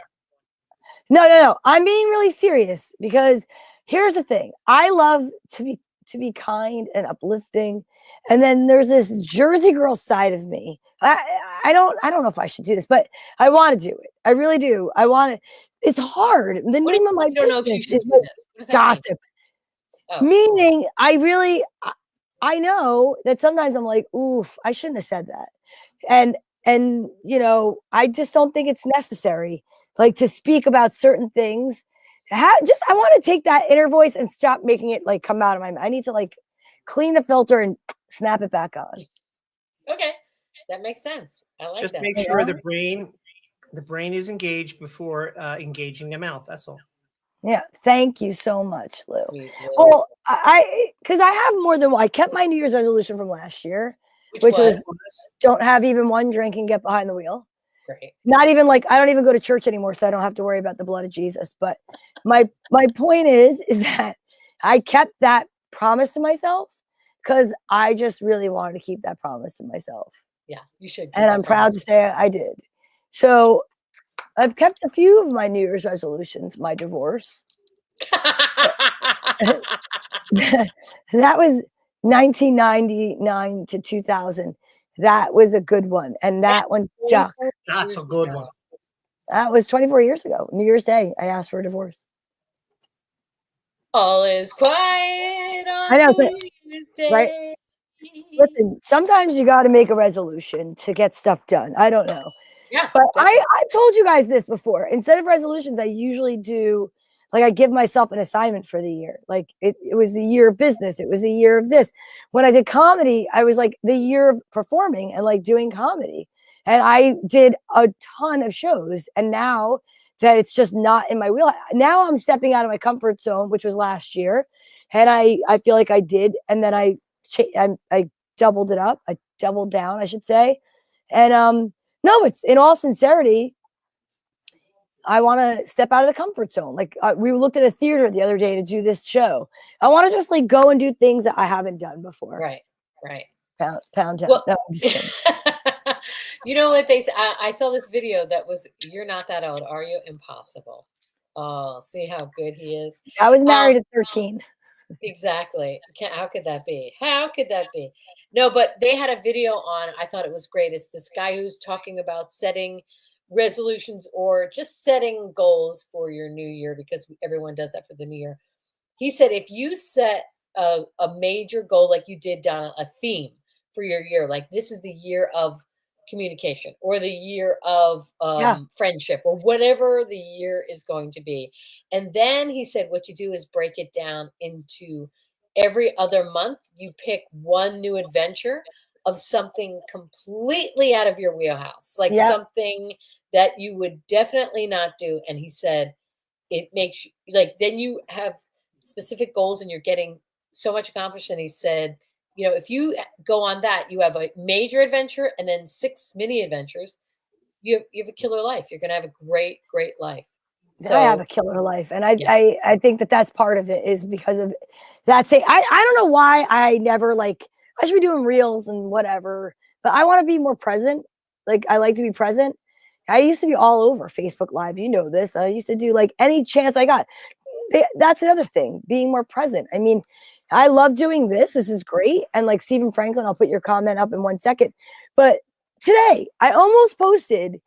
No. I'm being really serious because here's the thing. I love to be kind and uplifting. And then there's this Jersey girl side of me. I don't know if I should do this, but I want to do it. I really do. I want to. It's hard. The name of my don't know if you should do this. What does that gossip. Meaning, I know that sometimes I'm like, oof, I shouldn't have said that. And you know, I just don't think it's necessary, like, to speak about certain things. I want to take that inner voice and stop making it like come out of my mouth. I need to like clean the filter and snap it back on. Okay, that makes sense. I like just that. make sure the brain is engaged before engaging the mouth. That's all. Yeah, thank you so much, Lou. Sweet, Lou. Well, because I have more than one. I kept my New Year's resolution from last year, which was don't have even one drink and get behind the wheel. Great. Not even like, I don't even go to church anymore, so I don't have to worry about the blood of Jesus. But my point is that I kept that promise to myself because I just really wanted to keep that promise to myself. Yeah, you should. And I'm proud to say I did. So I've kept a few of my New Year's resolutions. My divorce. That was 1999 to 2000. That was a good one. And that one stuck. That's a good one. That was 24 years ago. New Year's Day, I asked for a divorce. All is quiet on New Year's Day. Right? Listen, sometimes you got to make a resolution to get stuff done. I don't know. Yeah, but I've told you guys this before. Instead of resolutions, I usually do, like, I give myself an assignment for the year. Like it was the year of business. It was the year of this. When I did comedy, I was like the year of performing and like doing comedy. And I did a ton of shows. And now that it's just not in my wheel, now I'm stepping out of my comfort zone, which was last year. And I feel like I did. And then I doubled it up. I doubled down, I should say. And no, it's in all sincerity, I want to step out of the comfort zone. Like we looked at a theater the other day to do this show. I want to just like go and do things that I haven't done before. Right. Pound town. Well, no, I'm just kidding. You know what they say? I saw this video that was, "You're not that old, are you?" Impossible. Oh, see how good he is. I was married at 13. Exactly. How could that be? How could that be? No, but they had a video on. I thought it was great. It's this guy who's talking about setting resolutions or just setting goals for your new year, because everyone does that for the new year. He said, if you set a major goal, like you did, Donna, a theme for your year, like this is the year of communication or the year of friendship or whatever the year is going to be. And then he said, what you do is break it down into every other month. You pick one new adventure of something completely out of your wheelhouse, like something that you would definitely not do. And he said, it makes you like, then you have specific goals and you're getting so much accomplished. And he said, you know, if you go on that, you have a major adventure and then 6 mini adventures. You have a killer life. You're going to have a great, great life. So I have a killer life. And I think that that's part of it is because of that. I don't know why I never like, I should be doing reels and whatever, but I want to be more present. Like I like to be present. I used to be all over Facebook Live. You know this. I used to do like any chance I got. That's another thing, being more present. I mean, I love doing this. This is great. And like Stephen Franklin, I'll put your comment up in 1 second. But today I almost posted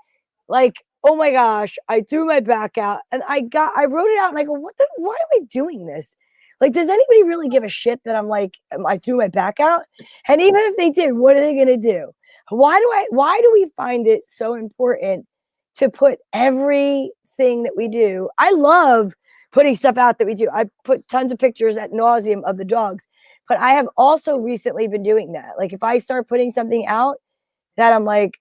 like, oh my gosh, I threw my back out and I wrote it out and I go, why am I doing this? Like, does anybody really give a shit that I'm like, I threw my back out? And even if they did, what are they going to do? Why do we find it so important to put everything that we do? I love putting stuff out that we do. I put tons of pictures ad nauseum of the dogs, but I have also recently been doing that. Like if I start putting something out that I'm like,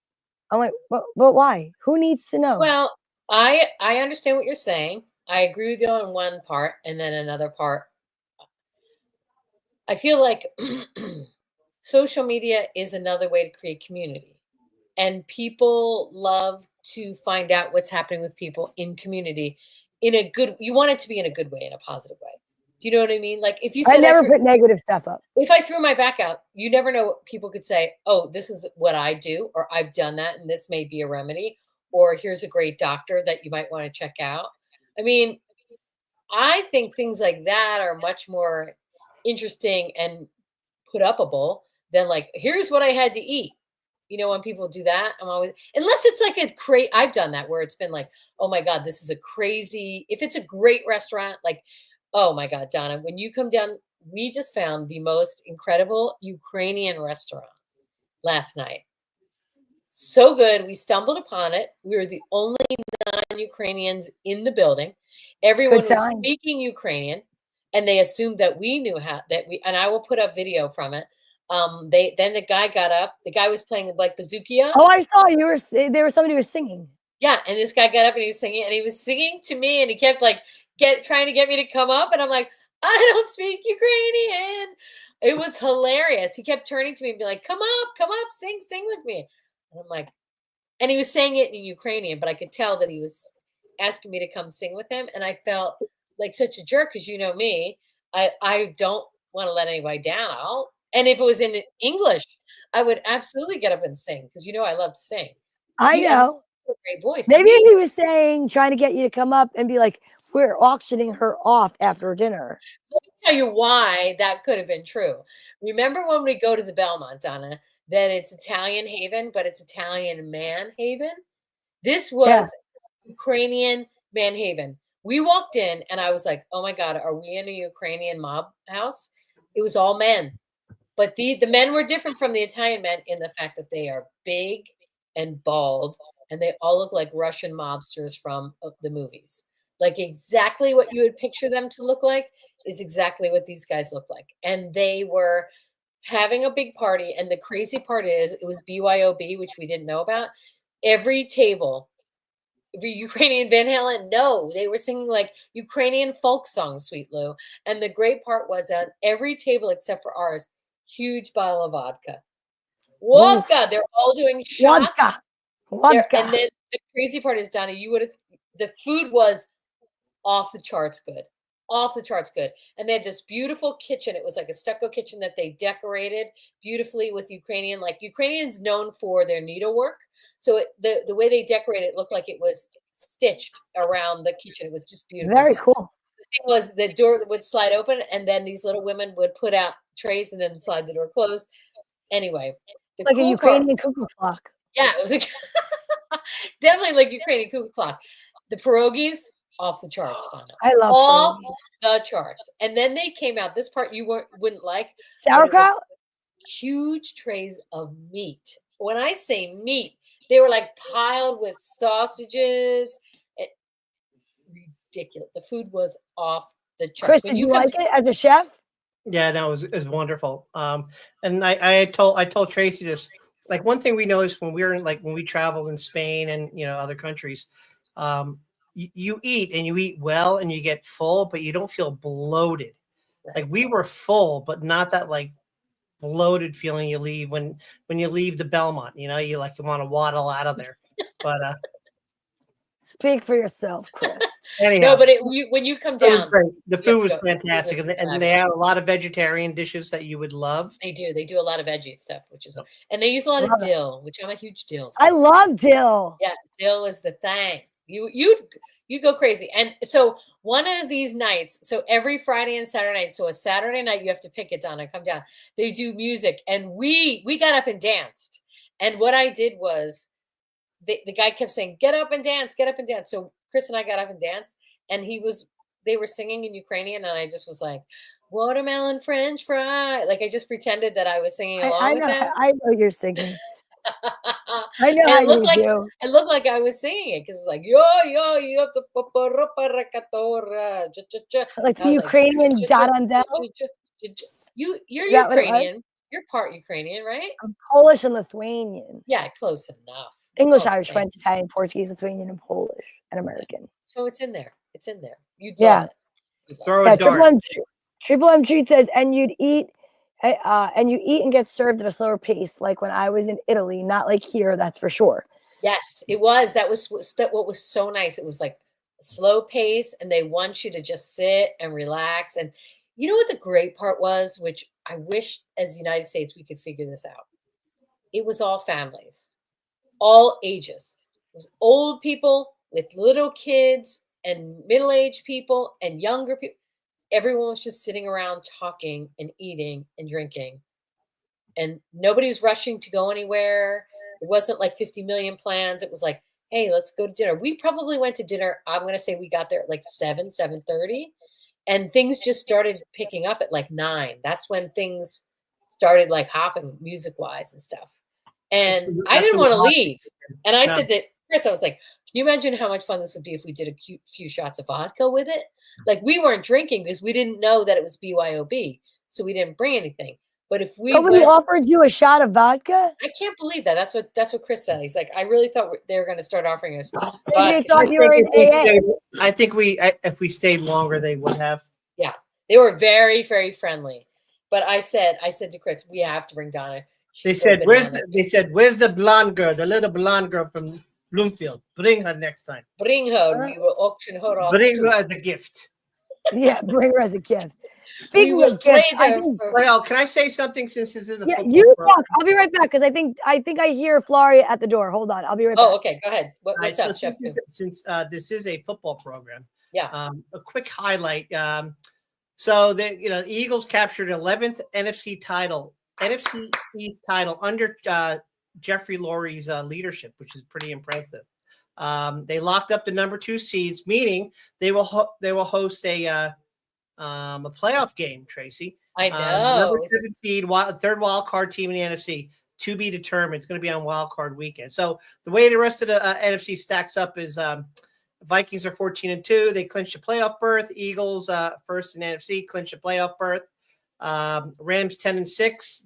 but why? Who needs to know? Well, I understand what you're saying. I agree with you on one part, and then another part. I feel like social media is another way to create community. And people love to find out what's happening with people in community you want it to be in a good way, in a positive way. Do you know what I mean? Like if you said I never put negative stuff up. If I threw my back out, you never know what people could say. Oh, this is what I do, or I've done that, and this may be a remedy, or here's a great doctor that you might want to check out. I mean, I think things like that are much more interesting and put upable than like, here's what I had to eat. You know, when people do that, I'm always, unless it's like I've done that where it's been like, oh my God, this is a crazy, if it's a great restaurant, like, oh my God, Donna, when you come down, we just found the most incredible Ukrainian restaurant last night. So good. We stumbled upon it. We were the only non-Ukrainians in the building. Everyone was speaking Ukrainian, and they assumed that we knew and I will put up video from it. Then the guy got up. The guy was playing like bazookia. Oh, I saw there was somebody who was singing. Yeah, and this guy got up and he was singing, and he was singing to me, and he kept like trying to get me to come up, and I'm like, I don't speak Ukrainian. It was hilarious. He kept turning to me and be like, come up, sing with me. And I'm like, and he was saying it in Ukrainian, but I could tell that he was asking me to come sing with him, and I felt like such a jerk because you know me, I don't want to let anybody down. And if it was in English, I would absolutely get up and sing because you know I love to sing. I know. A great voice. Maybe if he was trying to get you to come up and be like, we're auctioning her off after dinner. Let me tell you why that could have been true. Remember when we go to the Belmont, Donna, that it's Italian haven, but it's Italian man haven? This was Ukrainian man haven. We walked in and I was like, oh my God, are we in a Ukrainian mob house? It was all men. But the men were different from the Italian men in the fact that they are big and bald, and they all look like Russian mobsters from the movies. Like exactly what you would picture them to look like is exactly what these guys look like. And they were having a big party. And the crazy part is it was BYOB, which we didn't know about. Every table, every Ukrainian Van Halen, no, they were singing like Ukrainian folk songs, Sweet Lou. And the great part was on every table except for ours, huge bottle of vodka. Vodka. They're all doing shots. Vodka. And then the crazy part is, Donna, the food was off the charts good. Off the charts good. And they had this beautiful kitchen. It was like a stucco kitchen that they decorated beautifully with Ukrainian. Like Ukrainians known for their needlework. So the way they decorated it looked like it was stitched around the kitchen. It was just beautiful. Very cool. The thing was the door would slide open and then these little women would put out trays and then slide the door closed. Anyway. Like a Ukrainian cuckoo clock. Yeah, it was definitely like Ukrainian cuckoo clock. The pierogies, off the charts, Donna. I love off the charts. And then they came out. This part you wouldn't like. Sauerkraut? Huge trays of meat. When I say meat, they were like piled with sausages. Ridiculous. The food was off the charts. Chris, did you like it as a chef? Yeah, no, it was wonderful. And I told Tracy this. Like one thing we noticed when we traveled in Spain and other countries, you eat and you eat well and you get full, but you don't feel bloated. Like we were full, but not that like bloated feeling you leave when you leave the Belmont. You want to waddle out of there. But speak for yourself, Chris. Anyhow, no, but when you come down, it was great. The food was fantastic, and they have a lot of vegetarian dishes that you would love. They do a lot of veggie stuff, and they use a lot of dill, which I'm a huge dill fan. I love dill. Yeah, dill is the thing. You go crazy. And so one of these nights, so every Friday and Saturday night, so a Saturday night you have to pick it, Donna, come down. They do music, and we got up and danced. And what I did was, the guy kept saying, "Get up and dance, get up and dance." So Chris and I got up and danced, and they were singing in Ukrainian, and I just was like, "Watermelon French fry." Like I just pretended that I was singing along with them. I know you're singing. I know how you do. It looked like I was singing it because it's like yo you have to like the Ukrainian Darandel. You're Ukrainian. You're part Ukrainian, right? I'm Polish and Lithuanian. Yeah, close enough. English, Irish, French, Italian, Portuguese, Lithuanian, and Polish, and American. So it's in there. It's in there. You'd love it. Throw a dart. Triple M Treat says, and you'd eat and you eat and get served at a slower pace, like when I was in Italy, not like here, that's for sure. Yes, it was. That was what was so nice. It was like a slow pace, and they want you to just sit and relax. And you know what the great part was, which I wish as the United States we could figure this out. It was all families, all ages. It was old people with little kids and middle-aged people and younger people. Everyone was just sitting around talking and eating and drinking. And nobody was rushing to go anywhere. It wasn't like 50 million plans. It was like, hey, let's go to dinner. We probably went to dinner. I'm going to say we got there at like 7:30. And things just started picking up at like 9. That's when things started like hopping music-wise and stuff. And I didn't want to leave. And I said that, Chris, I was like, can you imagine how much fun this would be if we did a few shots of vodka with it? Like, we weren't drinking because we didn't know that it was BYOB. So we didn't bring anything. But if we offered you a shot of vodka, I can't believe that. That's what Chris said. He's like, I really thought they were going to start offering us. They thought you were in AA. I think if we stayed longer, they would have. Yeah, they were very, very friendly. But I said to Chris, we have to bring Donna. They said, where's the blonde girl, the little blonde girl from Bloomfield? Bring her next time. Bring her. We will auction her off. Bring her as a gift. Yeah, bring her as a gift. Speaking of gifts, well, can I say something since this is a football you program? talk. I'll be right back because I think I hear Floria at the door. Hold on, I'll be right back. Oh, okay, go ahead. What's up, Chef? Since this is a football program, yeah. A quick highlight. So the Eagles captured 11th NFC East title under Jeffrey Lurie's leadership, which is pretty impressive. They locked up the number 2 seeds, meaning they will host a playoff game. Tracy, I know. Number 7 seed, third wild card team in the NFC to be determined. It's going to be on wild card weekend. So the way the rest of the NFC stacks up is Vikings are 14-2. They clinched a playoff berth. Eagles first in NFC clinched a playoff berth. Rams 10-6,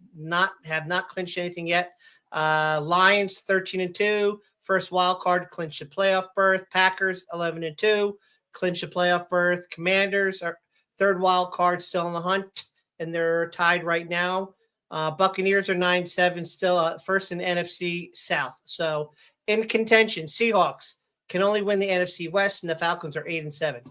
have not clinched anything yet. Lions 13-2, first wild card, clinched a playoff berth. Packers 11-2, clinched a playoff berth. Commanders are third wild card, still in the hunt, and they're tied right now. Buccaneers are 9-7, still first in NFC South. So in contention, Seahawks can only win the NFC West, and the Falcons are 8-7.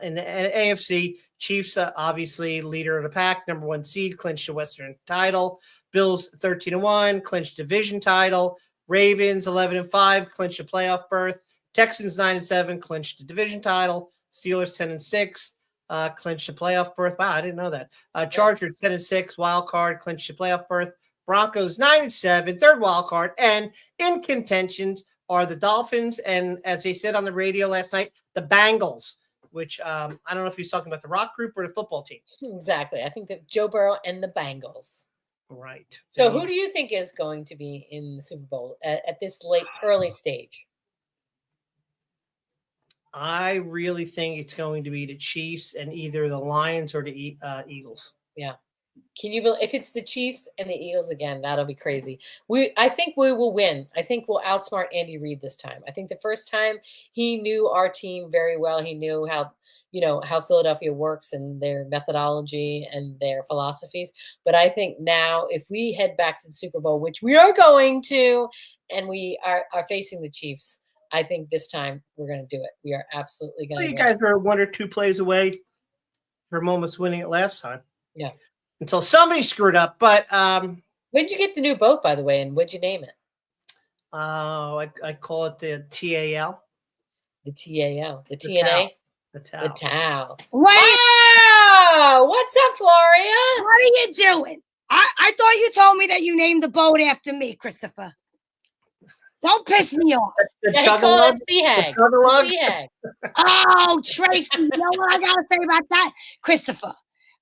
In the AFC, Chiefs obviously leader of the pack, number 1 seed, clinched the Western title. Bills 13-1, clinched division title. Ravens 11-5, clinched a playoff berth. Texans 9-7, clinched the division title. Steelers 10-6, clinched a playoff berth. Wow, I didn't know that. Chargers 10-6, wild card, clinched a playoff berth. Broncos 9-7, third wild card, and in contentions are the Dolphins, and as they said on the radio last night, the Bengals, which I don't know if he's talking about the rock group or the football team. Exactly. I think that Joe Burrow and the Bengals. Right. So who do you think is going to be in the Super Bowl at this early stage? I really think it's going to be the Chiefs and either the Lions or the Eagles. Yeah. Can you believe if it's the Chiefs and the Eagles again? That'll be crazy. I think we will win. I think we'll outsmart Andy Reid this time. I think the first time he knew our team very well. He knew how Philadelphia works and their methodology and their philosophies. But I think now if we head back to the Super Bowl, which we are going to, and we are facing the Chiefs, I think this time we're going to do it. We are absolutely going to. You guys are 1 or 2 plays away from almost winning it last time. Yeah. Until somebody screwed up. But when did you get the new boat, by the way, and what'd you name it? I call it the TAL. The TAL. The TNA? The towel. The towel. Wow! What's up, Floria? What are you doing? I thought you told me that you named the boat after me, Christopher. Don't piss me off. The Chug-a-Lug? Sea Hag. Oh, Tracy, you know what I got to say about that? Christopher,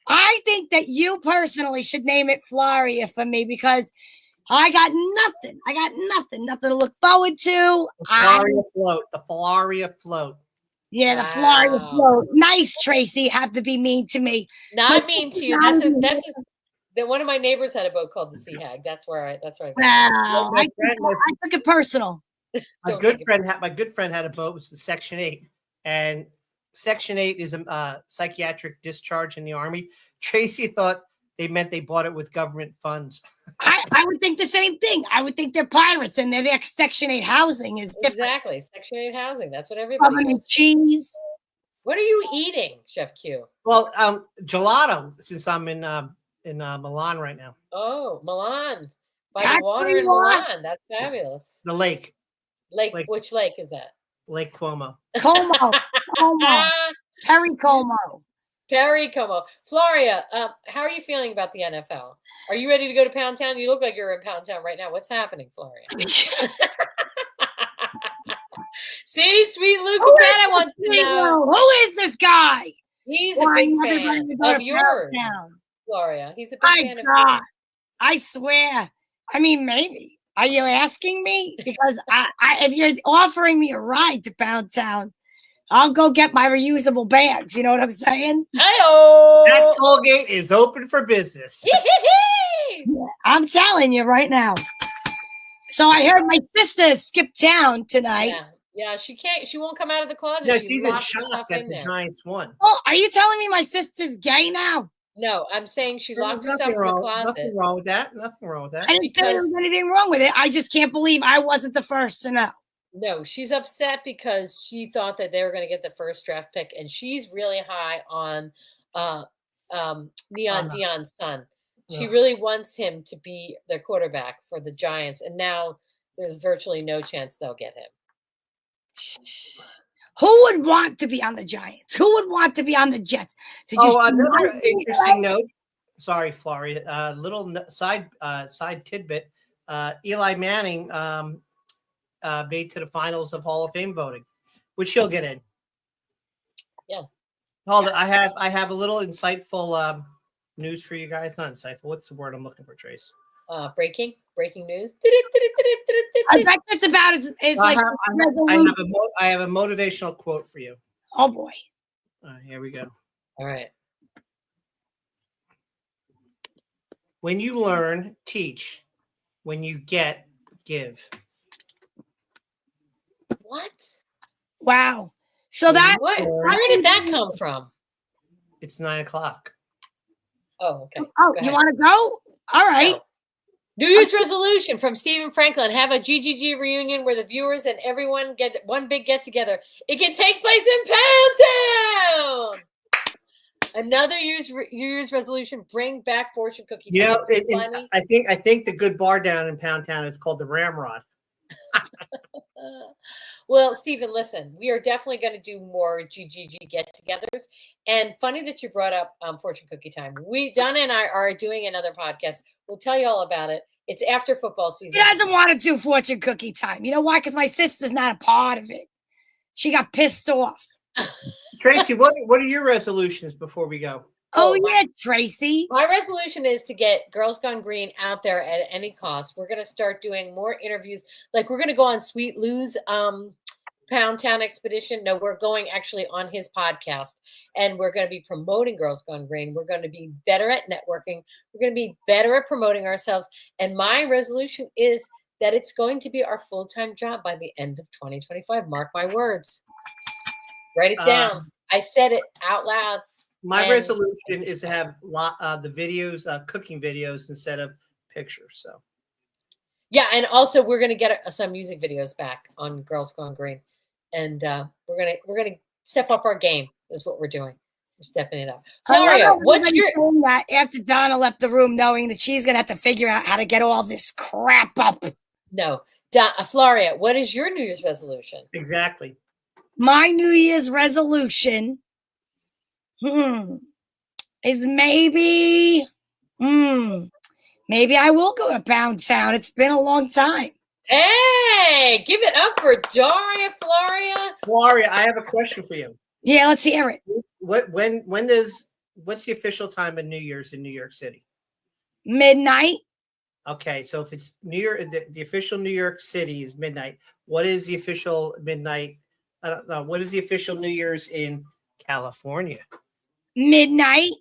I think that you personally should name it Floria for me because I got nothing. Nothing to look forward to. The Floria float. The Floria float. Yeah, the Floria float. Nice, Tracy. Have to be mean to me. Not mean to you. One of my neighbors had a boat called the Sea Hag. That's where I. Wow, I took it personal. My good friend had a boat. It was the Section 8, and Section 8 is a psychiatric discharge in the Army. Tracy thought they meant they bought it with government funds. I would think the same thing. I would think they're pirates and their Section 8 housing is different. Exactly. Section 8 housing. That's what everybody Government cheese. What are you eating, Chef Q? Well, gelato, since I'm in Milan right now. Oh, Milan. By the water in Milan. That's fabulous. The lake. Lake. Which lake is that? Lake Como. Como. Perry Como. Perry Como. Floria, how are you feeling about the NFL? Are you ready to go to Pound Town? You look like you're in Pound Town right now. What's happening, Floria? See, sweet Luca Betta wants to know. Who is this guy? He's a big fan of yours, Floria. He's a big fan of yours. I swear. I mean, maybe. Are you asking me? Because if you're offering me a ride to Pound Town, I'll go get my reusable bags. You know what I'm saying? Hi-oh! That toll gate is open for business. Yeah, I'm telling you right now. So I heard my sister skipped town tonight. Yeah, she can't. She won't come out of the closet. No, she's in shock that the Giants won. Oh, are you telling me my sister's gay now? No, I'm saying she locked herself in the closet. Nothing wrong with that. Nothing wrong with that. I didn't say there was anything wrong with it. I just can't believe I wasn't the first to know. No, she's upset because she thought that they were going to get the first draft pick, and she's really high on Neon Dion's son. She really wants him to be their quarterback for the Giants, and now there's virtually no chance they'll get him. Who would want to be on the Giants? Who would want to be on the Jets? Another interesting note. Sorry, Floria. Little side tidbit. Eli Manning made to the finals of Hall of Fame voting, which he'll get in. Yeah. Hold on. I have a little insightful news for you guys. Not insightful. What's the word I'm looking for, Trace? Breaking news. I bet that's about as I have a motivational quote for you. Oh boy. Here we go. All right. When you learn, teach. When you get, give. What? Wow. So where did that come from? It's 9:00. Oh, okay. Oh, you want to go? All right. New Year's resolution from Stephen Franklin. Have a GGG reunion where the viewers and everyone get one big get together. It can take place in Pound Town. Another New Year's resolution. Bring back fortune cookie. You know, I think the good bar down in Pound Town is called the Ramrod. Well, Stephen, listen, we are definitely going to do more GGG get-togethers. And funny that you brought up Fortune Cookie Time. Donna and I are doing another podcast. We'll tell you all about it. It's after football season. She doesn't want to do Fortune Cookie Time. You know why? Because my sister's not a part of it. She got pissed off. Tracy, what are your resolutions before we go? Oh, yeah, Tracy. My resolution is to get Girls Gone Green out there at any cost. We're going to start doing more interviews. Like we're going to go on Sweet Lou's Pound Town expedition. No, we're going actually on his podcast, and we're going to be promoting Girls Gone Green. We're going to be better at networking. We're going to be better at promoting ourselves. And my resolution is that it's going to be our full-time job by the end of 2025. Mark my words. Write it down. I said it out loud. My resolution is to have the videos, cooking videos instead of pictures. So, yeah, and also we're gonna get some music videos back on Girls Gone Green, and we're gonna step up our game. Is what we're doing. We're stepping it up. Daria, what's your that after Donna left the room, knowing that she's gonna have to figure out how to get all this crap up? No, Floria, what is your New Year's resolution? Exactly. My New Year's resolution. Is maybe I will go to Pound Town. It's been a long time. Hey, give it up for Daria, Floria. Floria, I have a question for you. Yeah, let's hear it. What's the official time of New Year's in New York City? Midnight. Okay, so if it's New York, the official New York City is midnight. What is the official midnight? I don't know. What is the official New Year's in California? Midnight.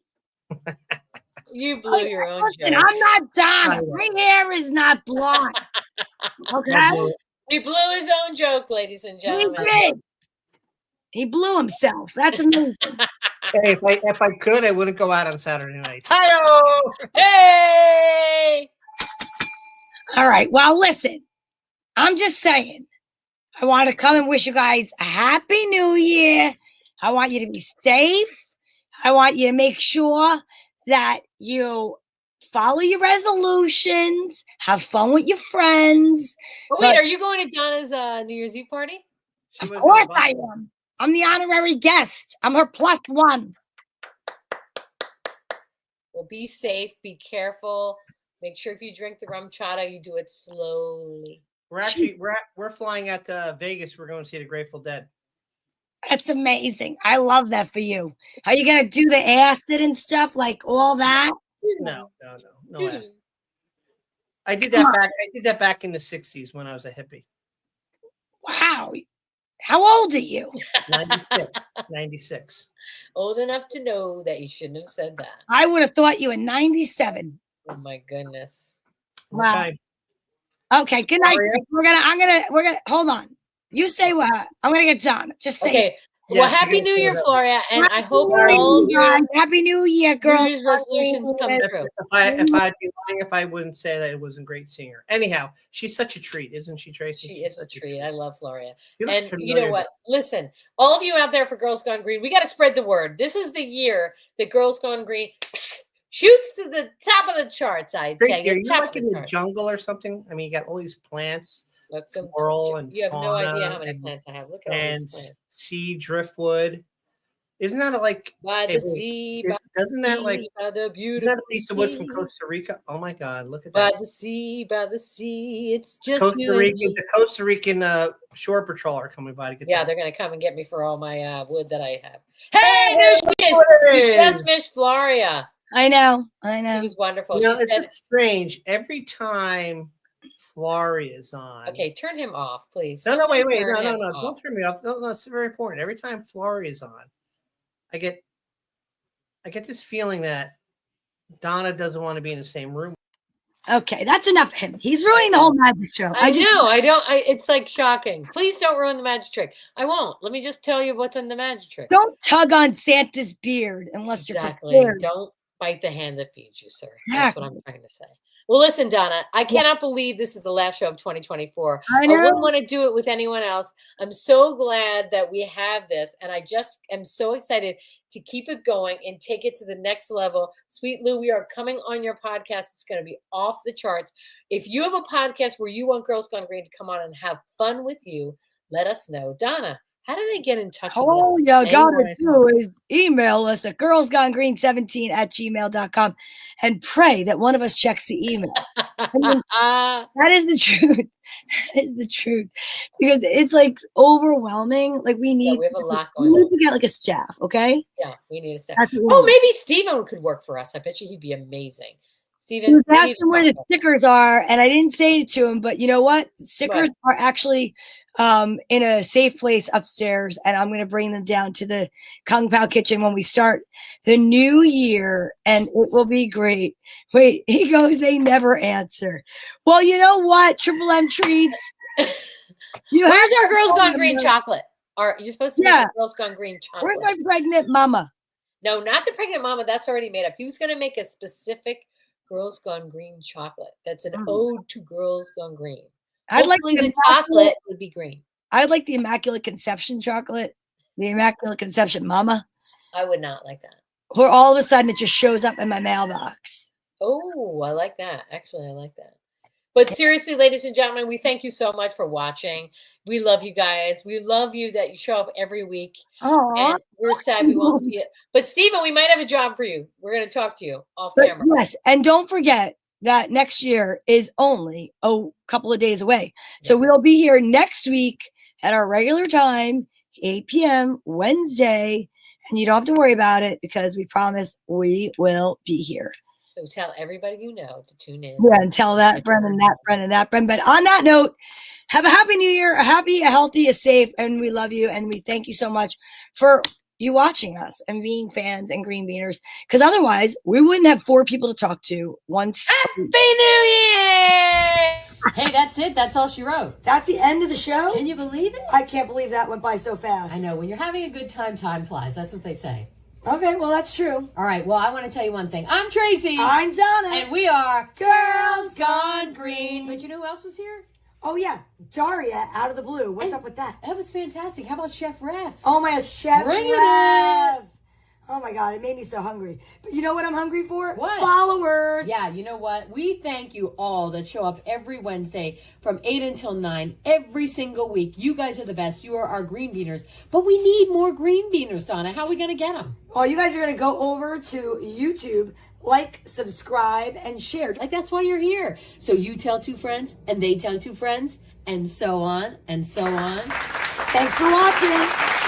You blew your own joke. I'm not Donna. My hair is not blonde. Okay. He blew his own joke, ladies and gentlemen. He did. He blew himself. That's amazing. Hey, if I could, I wouldn't go out on Saturday nights. Hi-yo! Hey! All right. Well, listen, I'm just saying, I want to come and wish you guys a happy new year. I want you to be safe. I want you to make sure that you follow your resolutions, have fun with your friends. Oh, wait, are you going to Donna's New Year's Eve party? Of course I am. I'm the honorary guest. I'm her +1. Well, be safe. Be careful. Make sure if you drink the rum chata, you do it slowly. We're flying out to Vegas. We're going to see the Grateful Dead. That's amazing. I love that for you. Are you gonna do the acid and stuff, like all that? No acid. I did that back in the 60s when I was a hippie. Wow. How old are you? 96. Old enough to know that you shouldn't have said that. I would have thought you were 97. Oh my goodness. Wow. Okay, good night. We're gonna hold on. You stay with her. I'm gonna get done. Just stay. Okay. Well, Happy New Year, Floria, and I hope all of your Happy New Year, girl. New Year's resolutions come true. If I'd be lying if I wouldn't say that it wasn't a great singer. Anyhow, she's such a treat, isn't she, Tracy? She is a treat. I love Floria. And you know what? Listen, all of you out there for Girls Gone Green, we got to spread the word. This is the year that Girls Gone Green shoots to the top of the charts. Tracy, are you like in the jungle or something? I mean, you got all these plants. Floral and you have no idea how many plants I have. Look at all these plants. Sea driftwood. Isn't that like by the sea? Doesn't that like by the beautiful? Isn't that a piece of wood from Costa Rica? Oh my God! Look at that. By the sea. It's just Costa Rican. The Costa Rican Shore Patrol are coming by to get. Yeah, they're gonna come and get me for all my wood that I have. Hey, there she is! We just missed Floria. I know. It was wonderful. You know, it's just strange. Every time Floria is on. Okay, turn him off, please. No, wait. No. Don't turn me off. No, it's very important. Every time Floria is on, I get this feeling that Donna doesn't want to be in the same room. Okay, that's enough of him. He's ruining the whole magic show. I know. I don't. It's like shocking. Please don't ruin the magic trick. I won't. Let me just tell you what's in the magic trick. Don't tug on Santa's beard unless you're prepared. Don't bite the hand that feeds you, sir. That's what I'm trying to say. Well, listen, Donna, I cannot believe this is the last show of 2024. I wouldn't want to do it with anyone else. I'm so glad that we have this, and I just am so excited to keep it going and take it to the next level. Sweet Lou, we are coming on your podcast. It's going to be off the charts. If you have a podcast where you want Girls Gone Green to come on and have fun with you, let us know. Donna, how do they get in touch with us? All you gotta do is email us at girlsgonogreen17@gmail.com and pray that one of us checks the email. That is the truth. That is the truth. Because it's like overwhelming. Like we have a lot going on. We need to get like a staff, okay? Yeah, we need a staff. Oh, maybe Steven could work for us. I bet you he'd be amazing. Steven, he was asking where the stickers are, and I didn't say it to him, but you know what? Stickers are actually in a safe place upstairs, and I'm going to bring them down to the Kung Pao kitchen when we start the new year, and it will be great. Wait, he goes, they never answer. Well, you know what? Triple M Treats. Where's our Girls Gone Green chocolate? You're supposed to make a Girls Gone Green chocolate. Where's my pregnant mama? No, not the pregnant mama. That's already made up. He was going to make a specific Girls Gone Green chocolate. That's an ode to Girls Gone Green. I'd like the chocolate would be green. I'd like the Immaculate Conception chocolate, the Immaculate Conception Mama. I would not like that. Or all of a sudden it just shows up in my mailbox. Oh, I like that. Actually, I like that. But seriously, ladies and gentlemen, we thank you so much for watching. We love you guys. We love you that you show up every week. And we're sad we won't see it. But Steven, we might have a job for you. We're going to talk to you off camera. Yes. And don't forget that next year is only a couple of days away. So we'll be here next week at our regular time, 8 p.m. Wednesday. And you don't have to worry about it because we promise we will be here. So tell everybody you know to tune in. Yeah, and tell that friend and that friend and that friend. But on that note, have a happy new year, a happy, a healthy, a safe, and we love you. And we thank you so much for you watching us and being fans and green beaners. Because otherwise, we wouldn't have 4 people to talk to once. Happy New Year! Hey, that's it. That's all she wrote. That's the end of the show? Can you believe it? I can't believe that went by so fast. I know. When you're having a good time, time flies. That's what they say. Okay, well, that's true. All right, well, I want to tell you one thing. I'm Tracy. I'm Donna. And we are Girls Gone Green. But you know who else was here? Oh, yeah. Daria, out of the blue. What's up with that? That was fantastic. How about Chef Ref? Oh, my God, Chef Bring it Ref. in. Oh, my God, it made me so hungry. But you know what I'm hungry for? What? Followers. Yeah, you know what? We thank you all that show up every Wednesday from 8 until 9 every single week. You guys are the best. You are our green beaners. But we need more green beaners, Donna. How are we going to get them? Oh, you guys are going to go over to YouTube, like, subscribe, and share. Like, that's why you're here. So you tell 2 friends, and they tell 2 friends, and so on, and so on. Thanks for watching.